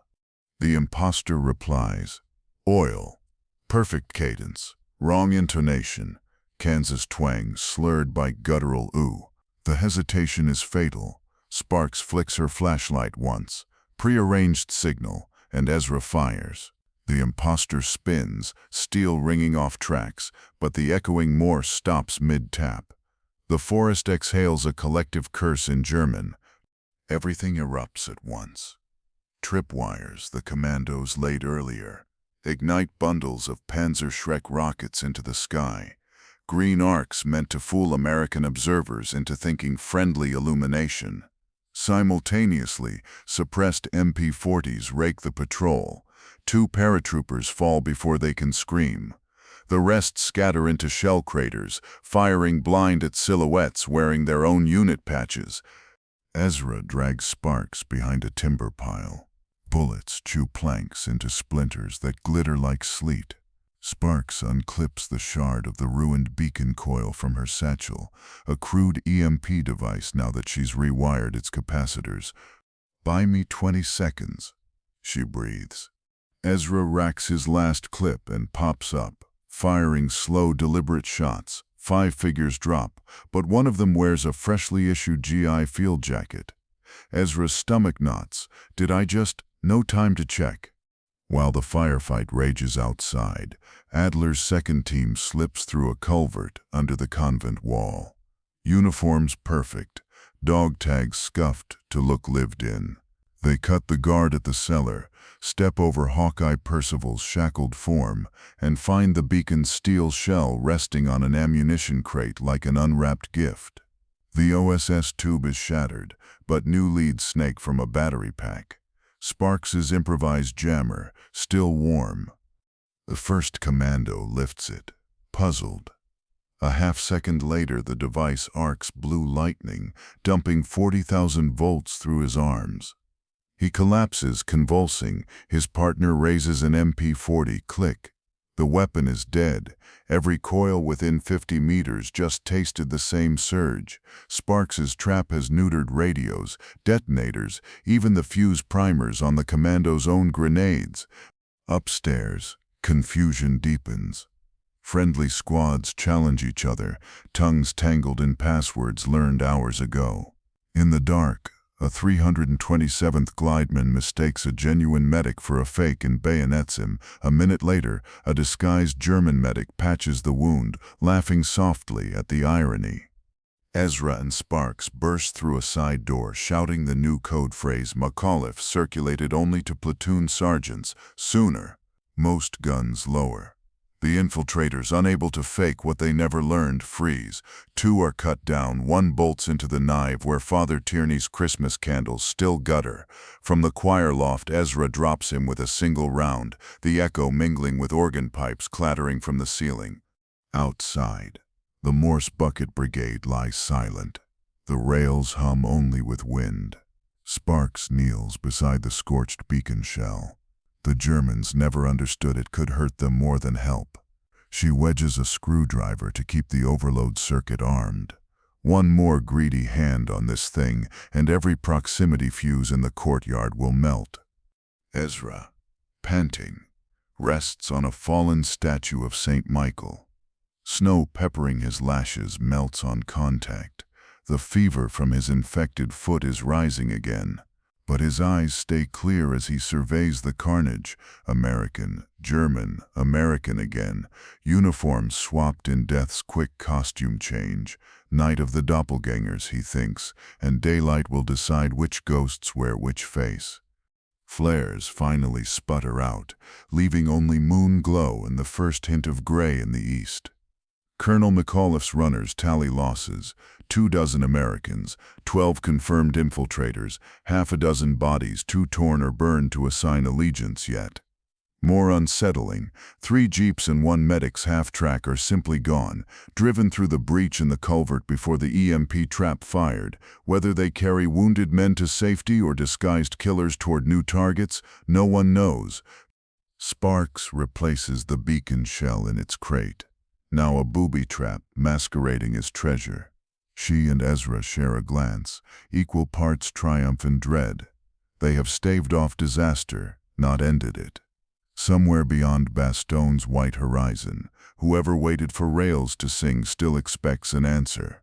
The imposter replies, oil. Perfect cadence, wrong intonation, Kansas twang slurred by guttural ooh. The hesitation is fatal. Sparks flicks her flashlight once, prearranged signal, and Ezra fires. The imposter spins, steel ringing off tracks, but the echoing Morse stops mid-tap. The forest exhales a collective curse in German. Everything erupts at once. Tripwires the commandos laid earlier ignite bundles of Panzerschreck rockets into the sky. Green arcs meant to fool American observers into thinking friendly illumination. Simultaneously, suppressed MP-40s rake the patrol. 2 paratroopers fall before they can scream. The rest scatter into shell craters, firing blind at silhouettes wearing their own unit patches. Ezra drags Sparks behind a timber pile. Bullets chew planks into splinters that glitter like sleet. Sparks unclips the shard of the ruined beacon coil from her satchel, a crude EMP device now that she's rewired its capacitors. "Buy me 20 seconds, she breathes. Ezra racks his last clip and pops up, firing slow, deliberate shots. 5 figures drop, but one of them wears a freshly issued GI field jacket. Ezra's stomach knots. Did I just... No time to check. While the firefight rages outside, Adler's second team slips through a culvert under the convent wall. Uniforms perfect, dog tags scuffed to look lived in. They cut the guard at the cellar, step over Hawkeye Percival's shackled form, and find the beacon's steel shell resting on an ammunition crate like an unwrapped gift. The OSS tube is shattered, but new leads snake from a battery pack. Sparks's improvised jammer, still warm. The first commando lifts it, puzzled. A half-second later, the device arcs blue lightning, dumping 40,000 volts through his arms. He collapses, convulsing. His partner raises an MP-40, click. The weapon is dead. Every coil within 50 meters just tasted the same surge. Sparks's trap has neutered radios, detonators, even the fuse primers on the commando's own grenades. Upstairs, confusion deepens. Friendly squads challenge each other, tongues tangled in passwords learned hours ago. In the dark, a 327th Glideman mistakes a genuine medic for a fake and bayonets him. A minute later, a disguised German medic patches the wound, laughing softly at the irony. Ezra and Sparks burst through a side door, shouting the new code phrase McAuliffe, circulated only to platoon sergeants. Sooner, most guns lower. The infiltrators, unable to fake what they never learned, freeze. 2 are cut down, 1 bolts into the nave where Father Tierney's Christmas candles still gutter. From the choir loft, Ezra drops him with a single round, the echo mingling with organ pipes clattering from the ceiling. Outside, the Morse Bucket Brigade lies silent. The rails hum only with wind. Sparks kneels beside the scorched beacon shell. The Germans never understood it could hurt them more than help. She wedges a screwdriver to keep the overload circuit armed. One more greedy hand on this thing, and every proximity fuse in the courtyard will melt. Ezra, panting, rests on a fallen statue of St. Michael. Snow peppering his lashes melts on contact. The fever from his infected foot is rising again. But his eyes stay clear as he surveys the carnage. American, German, American again. Uniforms swapped in death's quick costume change. Night of the doppelgangers, he thinks, and daylight will decide which ghosts wear which face. Flares finally sputter out, leaving only moon glow and the first hint of gray in the east. Colonel McAuliffe's runners tally losses: 24 Americans, 12 confirmed infiltrators, half a dozen bodies too torn or burned to assign allegiance yet. More unsettling, 3 jeeps and 1 medic's half-track are simply gone, driven through the breach in the culvert before the EMP trap fired. Whether they carry wounded men to safety or disguised killers toward new targets, no one knows. Sparks replaces the beacon shell in its crate. Now a booby trap masquerading as treasure. She and Ezra share a glance, equal parts triumph and dread. They have staved off disaster, not ended it. Somewhere beyond Bastogne's white horizon, whoever waited for rails to sing still expects an answer.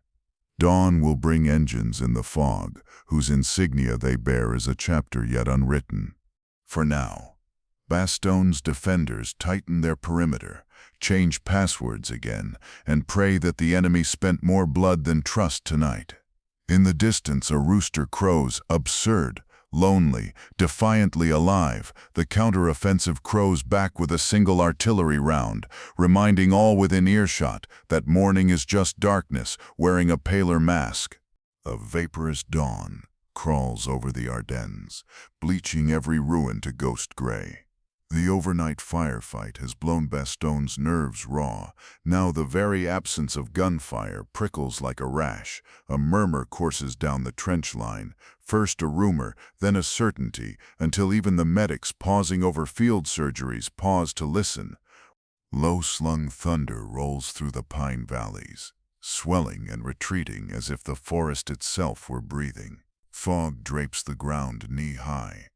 Dawn will bring engines in the fog, whose insignia they bear is a chapter yet unwritten. For now, Bastogne's defenders tighten their perimeter, change passwords again, and pray that the enemy spent more blood than trust tonight. In the distance, a rooster crows, absurd, lonely, defiantly alive. The counter-offensive crows back with a single artillery round, reminding all within earshot that morning is just darkness, wearing a paler mask. A vaporous dawn crawls over the Ardennes, bleaching every ruin to ghost gray. The overnight firefight has blown Bastogne's nerves raw. Now the very absence of gunfire prickles like a rash. A murmur courses down the trench line, first a rumor, then a certainty, until even the medics pausing over field surgeries pause to listen. Low-slung thunder rolls through the pine valleys, swelling and retreating as if the forest itself were breathing. Fog drapes the ground knee-high,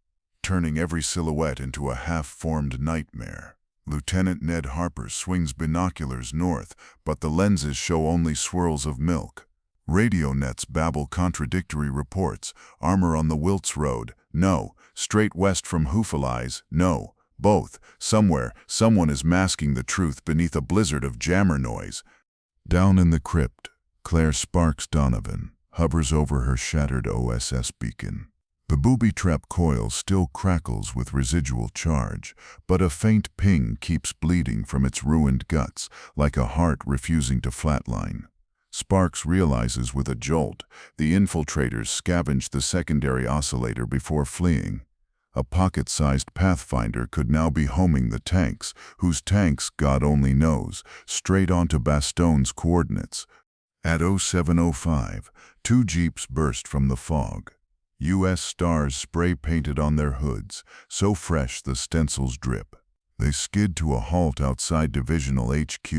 turning every silhouette into a half-formed nightmare. Lieutenant Ned Harper swings binoculars north, but the lenses show only swirls of milk. Radio nets babble contradictory reports. Armor on the Wiltz Road, no. Straight west from Hoofelies, no. Both. Somewhere, someone is masking the truth beneath a blizzard of jammer noise. Down in the crypt, Claire Sparks Donovan hovers over her shattered OSS beacon. The booby trap coil still crackles with residual charge, but a faint ping keeps bleeding from its ruined guts, like a heart refusing to flatline. Sparks realizes with a jolt the infiltrators scavenged the secondary oscillator before fleeing. A pocket-sized Pathfinder could now be homing the tanks, whose tanks God only knows, straight onto Bastogne's coordinates. At 07:05, 2 jeeps burst from the fog. U.S. stars spray-painted on their hoods, so fresh the stencils drip. They skid to a halt outside Divisional HQ.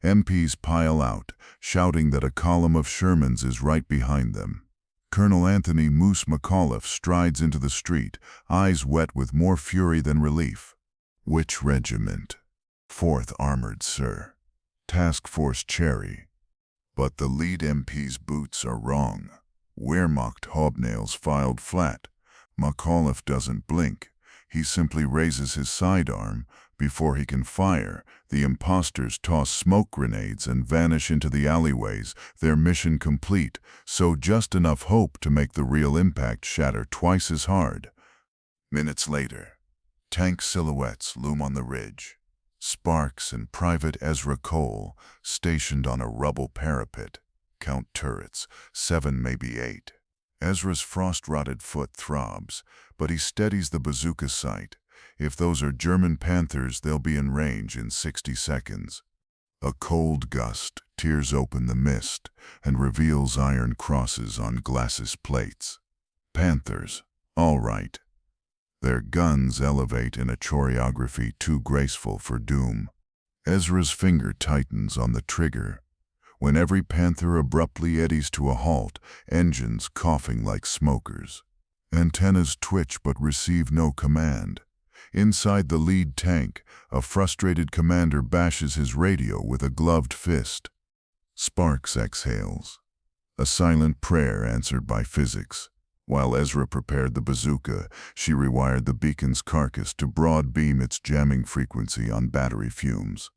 MPs pile out, shouting that a column of Shermans is right behind them. Colonel Anthony Moose McAuliffe strides into the street, eyes wet with more fury than relief. "Which regiment?" "4th Armored, sir." "Task Force Cherry." But the lead MP's boots are wrong. Wehrmacht hobnails filed flat. McAuliffe doesn't blink. He simply raises his sidearm. Before he can fire, the imposters toss smoke grenades and vanish into the alleyways, their mission complete, so just enough hope to make the real impact shatter twice as hard. Minutes later, tank silhouettes loom on the ridge. Sparks and Private Ezra Cole, stationed on a rubble parapet, count turrets, 7, maybe 8. Ezra's frost-rotted foot throbs, but he steadies the bazooka sight. If those are German Panthers, they'll be in range in 60 seconds. A cold gust tears open the mist and reveals iron crosses on glacis plates. Panthers, all right. Their guns elevate in a choreography too graceful for doom. Ezra's finger tightens on the trigger. When every Panther abruptly eddies to a halt, engines coughing like smokers. Antennas twitch but receive no command. Inside the lead tank, a frustrated commander bashes his radio with a gloved fist. Sparks exhales. A silent prayer answered by physics. While Ezra prepared the bazooka, she rewired the beacon's carcass to broad beam its jamming frequency on battery fumes.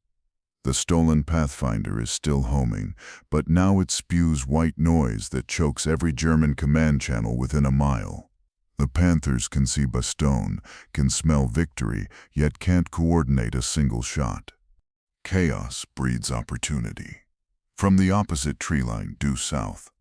The stolen Pathfinder is still homing, but now it spews white noise that chokes every German command channel within a mile. The Panthers can see Bastogne, can smell victory, yet can't coordinate a single shot. Chaos breeds opportunity. From the opposite tree line, due south,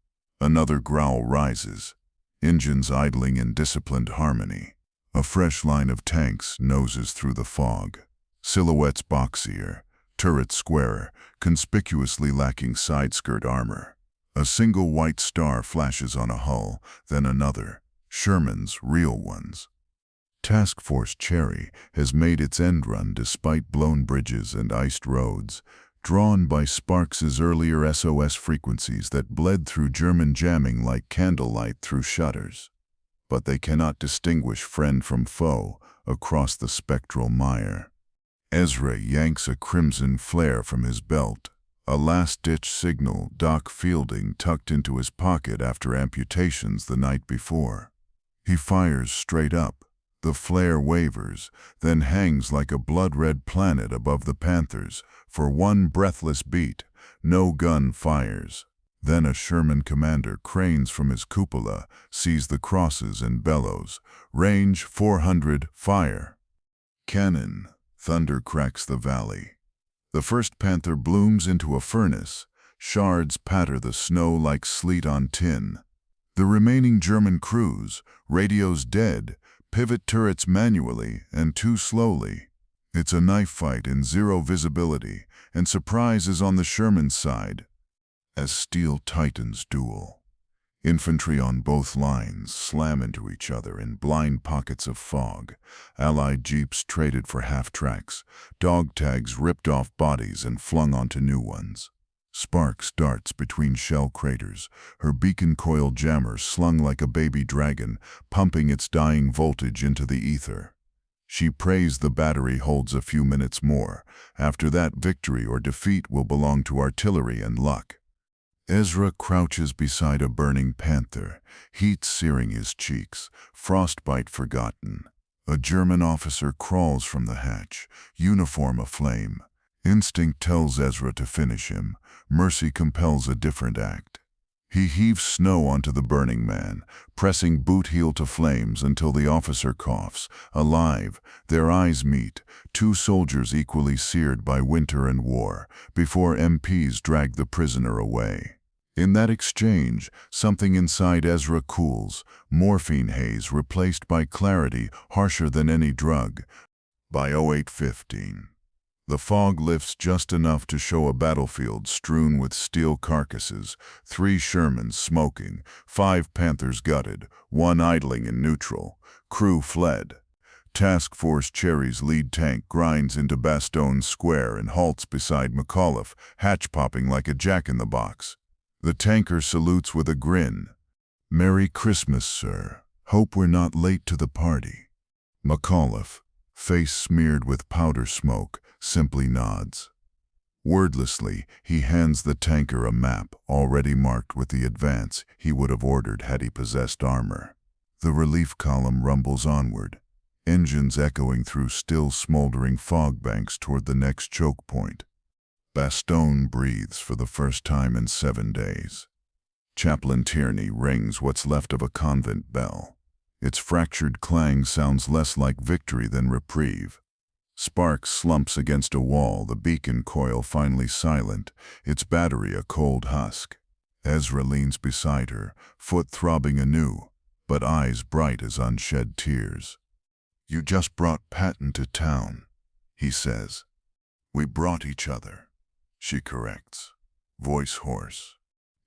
another growl rises. Engines idling in disciplined harmony. A fresh line of tanks noses through the fog. Silhouettes boxier, turrets squarer, conspicuously lacking side-skirt armor. A single white star flashes on a hull, then another. Sherman's, real ones. Task Force Cherry has made its end run despite blown bridges and iced roads, drawn by Sparks's earlier SOS frequencies that bled through German jamming like candlelight through shutters. But they cannot distinguish friend from foe across the spectral mire. Ezra yanks a crimson flare from his belt, a last-ditch signal Doc Fielding tucked into his pocket after amputations the night before. He fires straight up. The flare wavers, then hangs like a blood-red planet above the Panthers. For one breathless beat, no gun fires. Then a Sherman commander cranes from his cupola, sees the crosses and bellows. Range 400, fire. Cannon. Thunder cracks the valley. The first Panther blooms into a furnace. Shards patter the snow like sleet on tin. The remaining German crews, radios dead, pivot turrets manually and too slowly. It's a knife fight in zero visibility, and surprise is on the Sherman side. As steel titans duel. Infantry on both lines slam into each other in blind pockets of fog. Allied jeeps traded for half-tracks, dog tags ripped off bodies and flung onto new ones. Sparks darts between shell craters, her beacon coil jammer slung like a baby dragon, pumping its dying voltage into the ether. She prays the battery holds a few minutes more. After that, victory or defeat will belong to artillery and luck. Ezra crouches beside a burning Panther, heat searing his cheeks, frostbite forgotten. A German officer crawls from the hatch, uniform aflame. Instinct tells Ezra to finish him. Mercy compels a different act. He heaves snow onto the burning man, pressing boot heel to flames until the officer coughs. Alive, their eyes meet, two soldiers equally seared by winter and war, before MPs drag the prisoner away. In that exchange, something inside Ezra cools, morphine haze replaced by clarity harsher than any drug. By 08:15. The fog lifts just enough to show a battlefield strewn with steel carcasses, 3 Shermans smoking, 5 Panthers gutted, 1 idling in neutral. Crew fled. Task Force Cherry's lead tank grinds into Bastogne Square and halts beside McAuliffe, hatch popping like a jack-in-the-box. The tanker salutes with a grin. "Merry Christmas, sir. Hope we're not late to the party." McAuliffe, face smeared with powder smoke, simply nods. Wordlessly, he hands the tanker a map already marked with the advance he would have ordered had he possessed armor. The relief column rumbles onward, engines echoing through still smoldering fog banks toward the next choke point. Bastogne breathes for the first time in 7 days. Chaplain Tierney rings what's left of a convent bell. Its fractured clang sounds less like victory than reprieve. Sparks slumps against a wall, the beacon coil finally silent, its battery a cold husk. Ezra leans beside her, foot throbbing anew, but eyes bright as unshed tears. "You just brought Patton to town," he says. "We brought each other," she corrects, voice hoarse.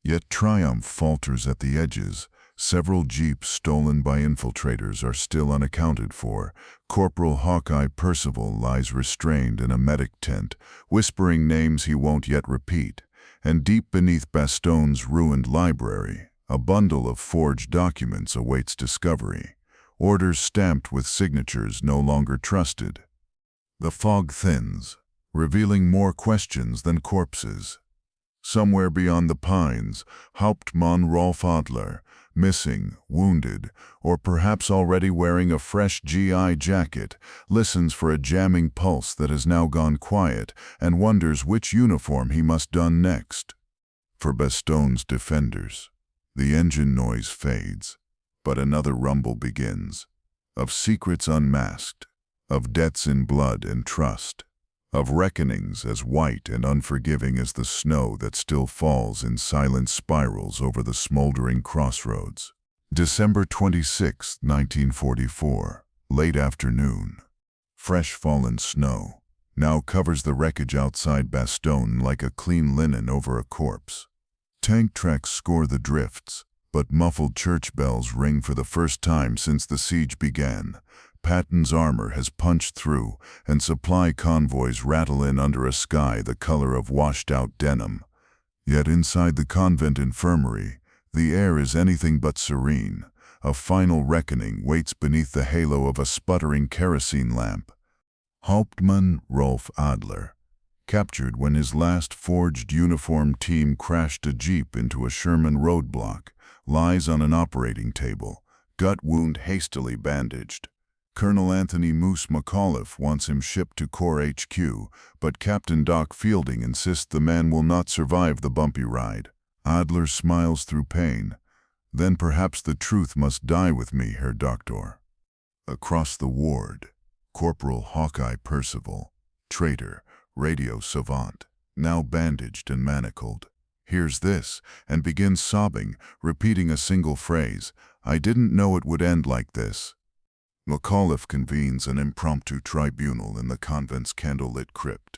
Yet triumph falters at the edges. Several jeeps stolen by infiltrators are still unaccounted for. Corporal Hawkeye Percival lies restrained in a medic tent, whispering names he won't yet repeat. And deep beneath Bastogne's ruined library, a bundle of forged documents awaits discovery. Orders stamped with signatures no longer trusted. The fog thins, revealing more questions than corpses. Somewhere beyond the pines, Hauptmann Rolf Adler, missing, wounded, or perhaps already wearing a fresh GI jacket, listens for a jamming pulse that has now gone quiet and wonders which uniform he must don next. For Bastogne's defenders, the engine noise fades, but another rumble begins, of secrets unmasked, of debts in blood and trust, of reckonings as white and unforgiving as the snow that still falls in silent spirals over the smoldering crossroads. December 26, 1944, late afternoon. Fresh fallen snow now covers the wreckage outside Bastogne like a clean linen over a corpse. Tank tracks score the drifts, but muffled church bells ring for the first time since the siege began. Patton's armor has punched through, and supply convoys rattle in under a sky the color of washed-out denim. Yet inside the convent infirmary, the air is anything but serene. A final reckoning waits beneath the halo of a sputtering kerosene lamp. Hauptmann Rolf Adler, captured when his last forged uniform team crashed a jeep into a Sherman roadblock, lies on an operating table, gut wound hastily bandaged. Colonel Anthony Moose McAuliffe wants him shipped to Corps HQ, but Captain Doc Fielding insists the man will not survive the bumpy ride. Adler smiles through pain. "Then perhaps the truth must die with me, Herr Doctor." Across the ward, Corporal Hawkeye Percival, traitor, radio savant, now bandaged and manacled, hears this and begins sobbing, repeating a single phrase, "I didn't know it would end like this." McAuliffe convenes an impromptu tribunal in the convent's candlelit crypt.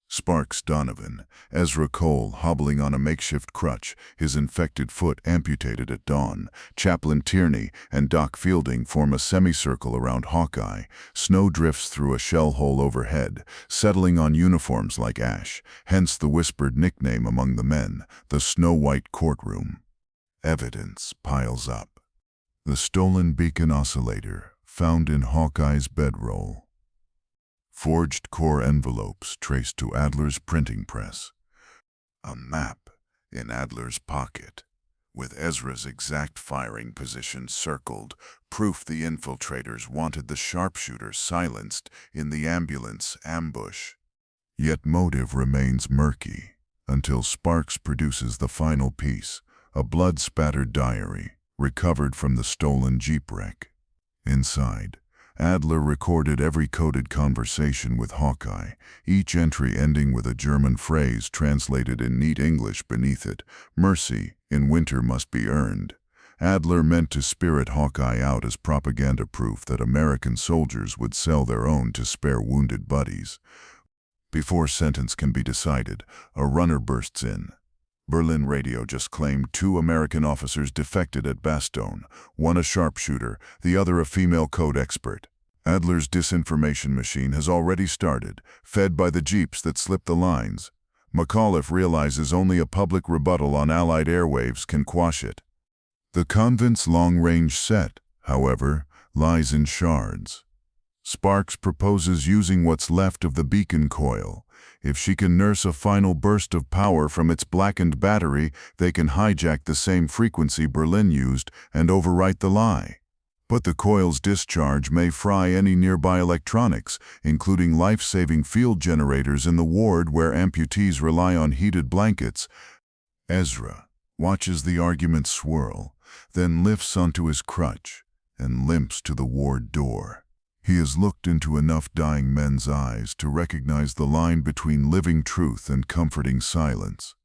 Sparks Donovan, Ezra Cole hobbling on a makeshift crutch, his infected foot amputated at dawn. Chaplain Tierney and Doc Fielding form a semicircle around Hawkeye. Snow drifts through a shell hole overhead, settling on uniforms like ash, hence the whispered nickname among the men, the snow-white courtroom. Evidence piles up. The stolen beacon oscillator, found in Hawkeye's bedroll. Forged Corps envelopes traced to Adler's printing press. A map in Adler's pocket, with Ezra's exact firing position circled, proof the infiltrators wanted the sharpshooter silenced in the ambulance ambush. Yet motive remains murky, until Sparks produces the final piece, a blood-spattered diary, recovered from the stolen Jeep wreck. Inside, Adler recorded every coded conversation with Hawkeye, each entry ending with a German phrase translated in neat English beneath it. "Mercy in winter must be earned." Adler meant to spirit Hawkeye out as propaganda proof that American soldiers would sell their own to spare wounded buddies. Before sentence can be decided, a runner bursts in. Berlin radio just claimed 2 American officers defected at Bastogne, one a sharpshooter, the other a female code expert. Adler's disinformation machine has already started, fed by the jeeps that slip the lines. McAuliffe realizes only a public rebuttal on Allied airwaves can quash it. The convent's long-range set, however, lies in shards. Sparks proposes using what's left of the beacon coil. If she can nurse a final burst of power from its blackened battery, they can hijack the same frequency Berlin used and overwrite the lie. But the coil's discharge may fry any nearby electronics, including life-saving field generators in the ward where amputees rely on heated blankets. Ezra watches the argument swirl, then lifts onto his crutch and limps to the ward door. He has looked into enough dying men's eyes to recognize the line between living truth and comforting silence.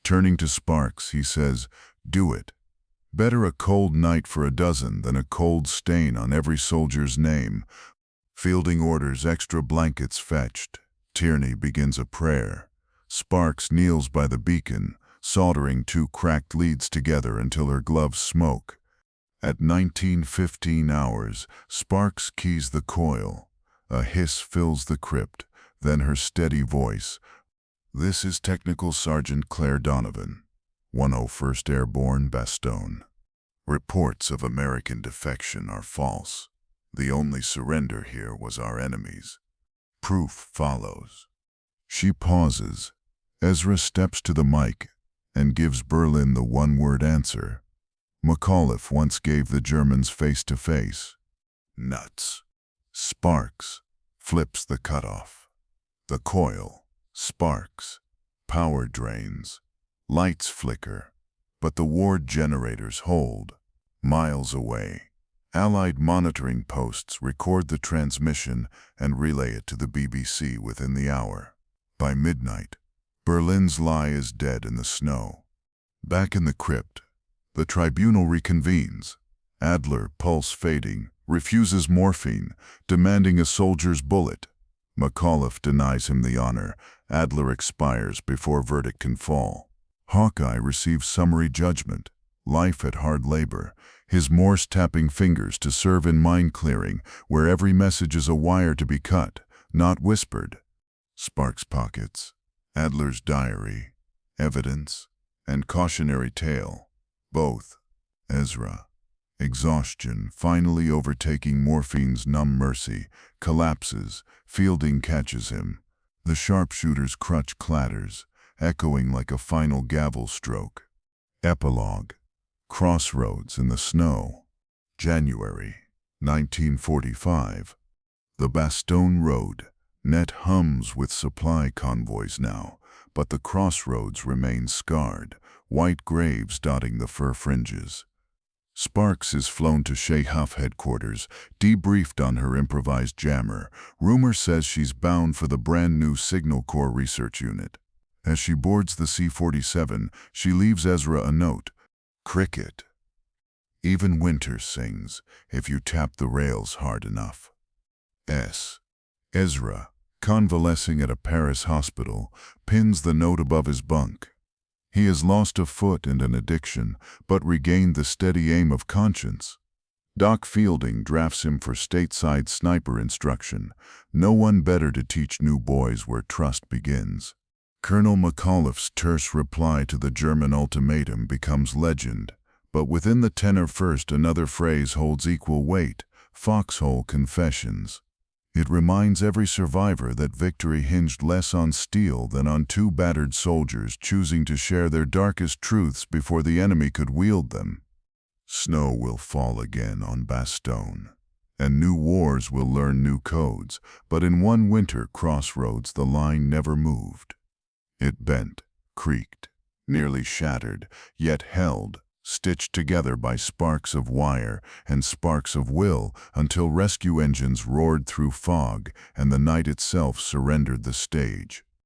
Turning to Sparks, he says, "Do it. Better a cold night for a dozen than a cold stain on every soldier's name." Fielding orders extra blankets fetched. Tierney begins a prayer. Sparks kneels by the beacon, soldering two cracked leads together until her gloves smoke. At 19:15 hours, Sparks keys the coil. A hiss fills the crypt, then her steady voice. "This is Technical Sergeant Claire Donovan, 101st Airborne, Bastogne. Reports of American defection are false. The only surrender here was our enemies. Proof follows." She pauses. Ezra steps to the mic and gives Berlin the one-word answer. McAuliffe once gave the Germans face-to-face. Nuts. Sparks flips the cutoff. The coil sparks. Power drains. Lights flicker. But the ward generators hold. Miles away, Allied monitoring posts record the transmission and relay it to the BBC within the hour. By midnight, Berlin's lie is dead in the snow. Back in the crypt, the tribunal reconvenes. Adler, pulse fading, refuses morphine, demanding a soldier's bullet. McAuliffe denies him the honor. Adler expires before verdict can fall. Hawkeye receives summary judgment, life at hard labor, his Morse-tapping fingers to serve in mind-clearing, where every message is a wire to be cut, not whispered. Sparks' pockets, Adler's diary, evidence, and cautionary tale. Both. Ezra. Exhaustion finally overtaking morphine's numb mercy, collapses. Fielding catches him. The sharpshooter's crutch clatters, echoing like a final gavel stroke. Epilogue. Crossroads in the snow. January 1945. The Bastogne Road. Net hums with supply convoys now, but the crossroads remain scarred, white graves dotting the fir fringes. Sparks is flown to Shea Huff headquarters, debriefed on her improvised jammer. Rumor says she's bound for the brand-new Signal Corps research unit. As she boards the C-47, she leaves Ezra a note. Cricket. Even winter sings, if you tap the rails hard enough. S. Ezra, convalescing at a Paris hospital, pins the note above his bunk. He has lost a foot and an addiction, but regained the steady aim of conscience. Doc Fielding drafts him for stateside sniper instruction, no one better to teach new boys where trust begins. Colonel McAuliffe's terse reply to the German ultimatum becomes legend, but within the tenor first another phrase holds equal weight, foxhole confessions. It reminds every survivor that victory hinged less on steel than on two battered soldiers choosing to share their darkest truths before the enemy could wield them. Snow will fall again on Bastogne, and new wars will learn new codes, but in one winter crossroads the line never moved. It bent, creaked, nearly shattered, yet held, stitched together by sparks of wire and sparks of will until rescue engines roared through fog and the night itself surrendered the stage.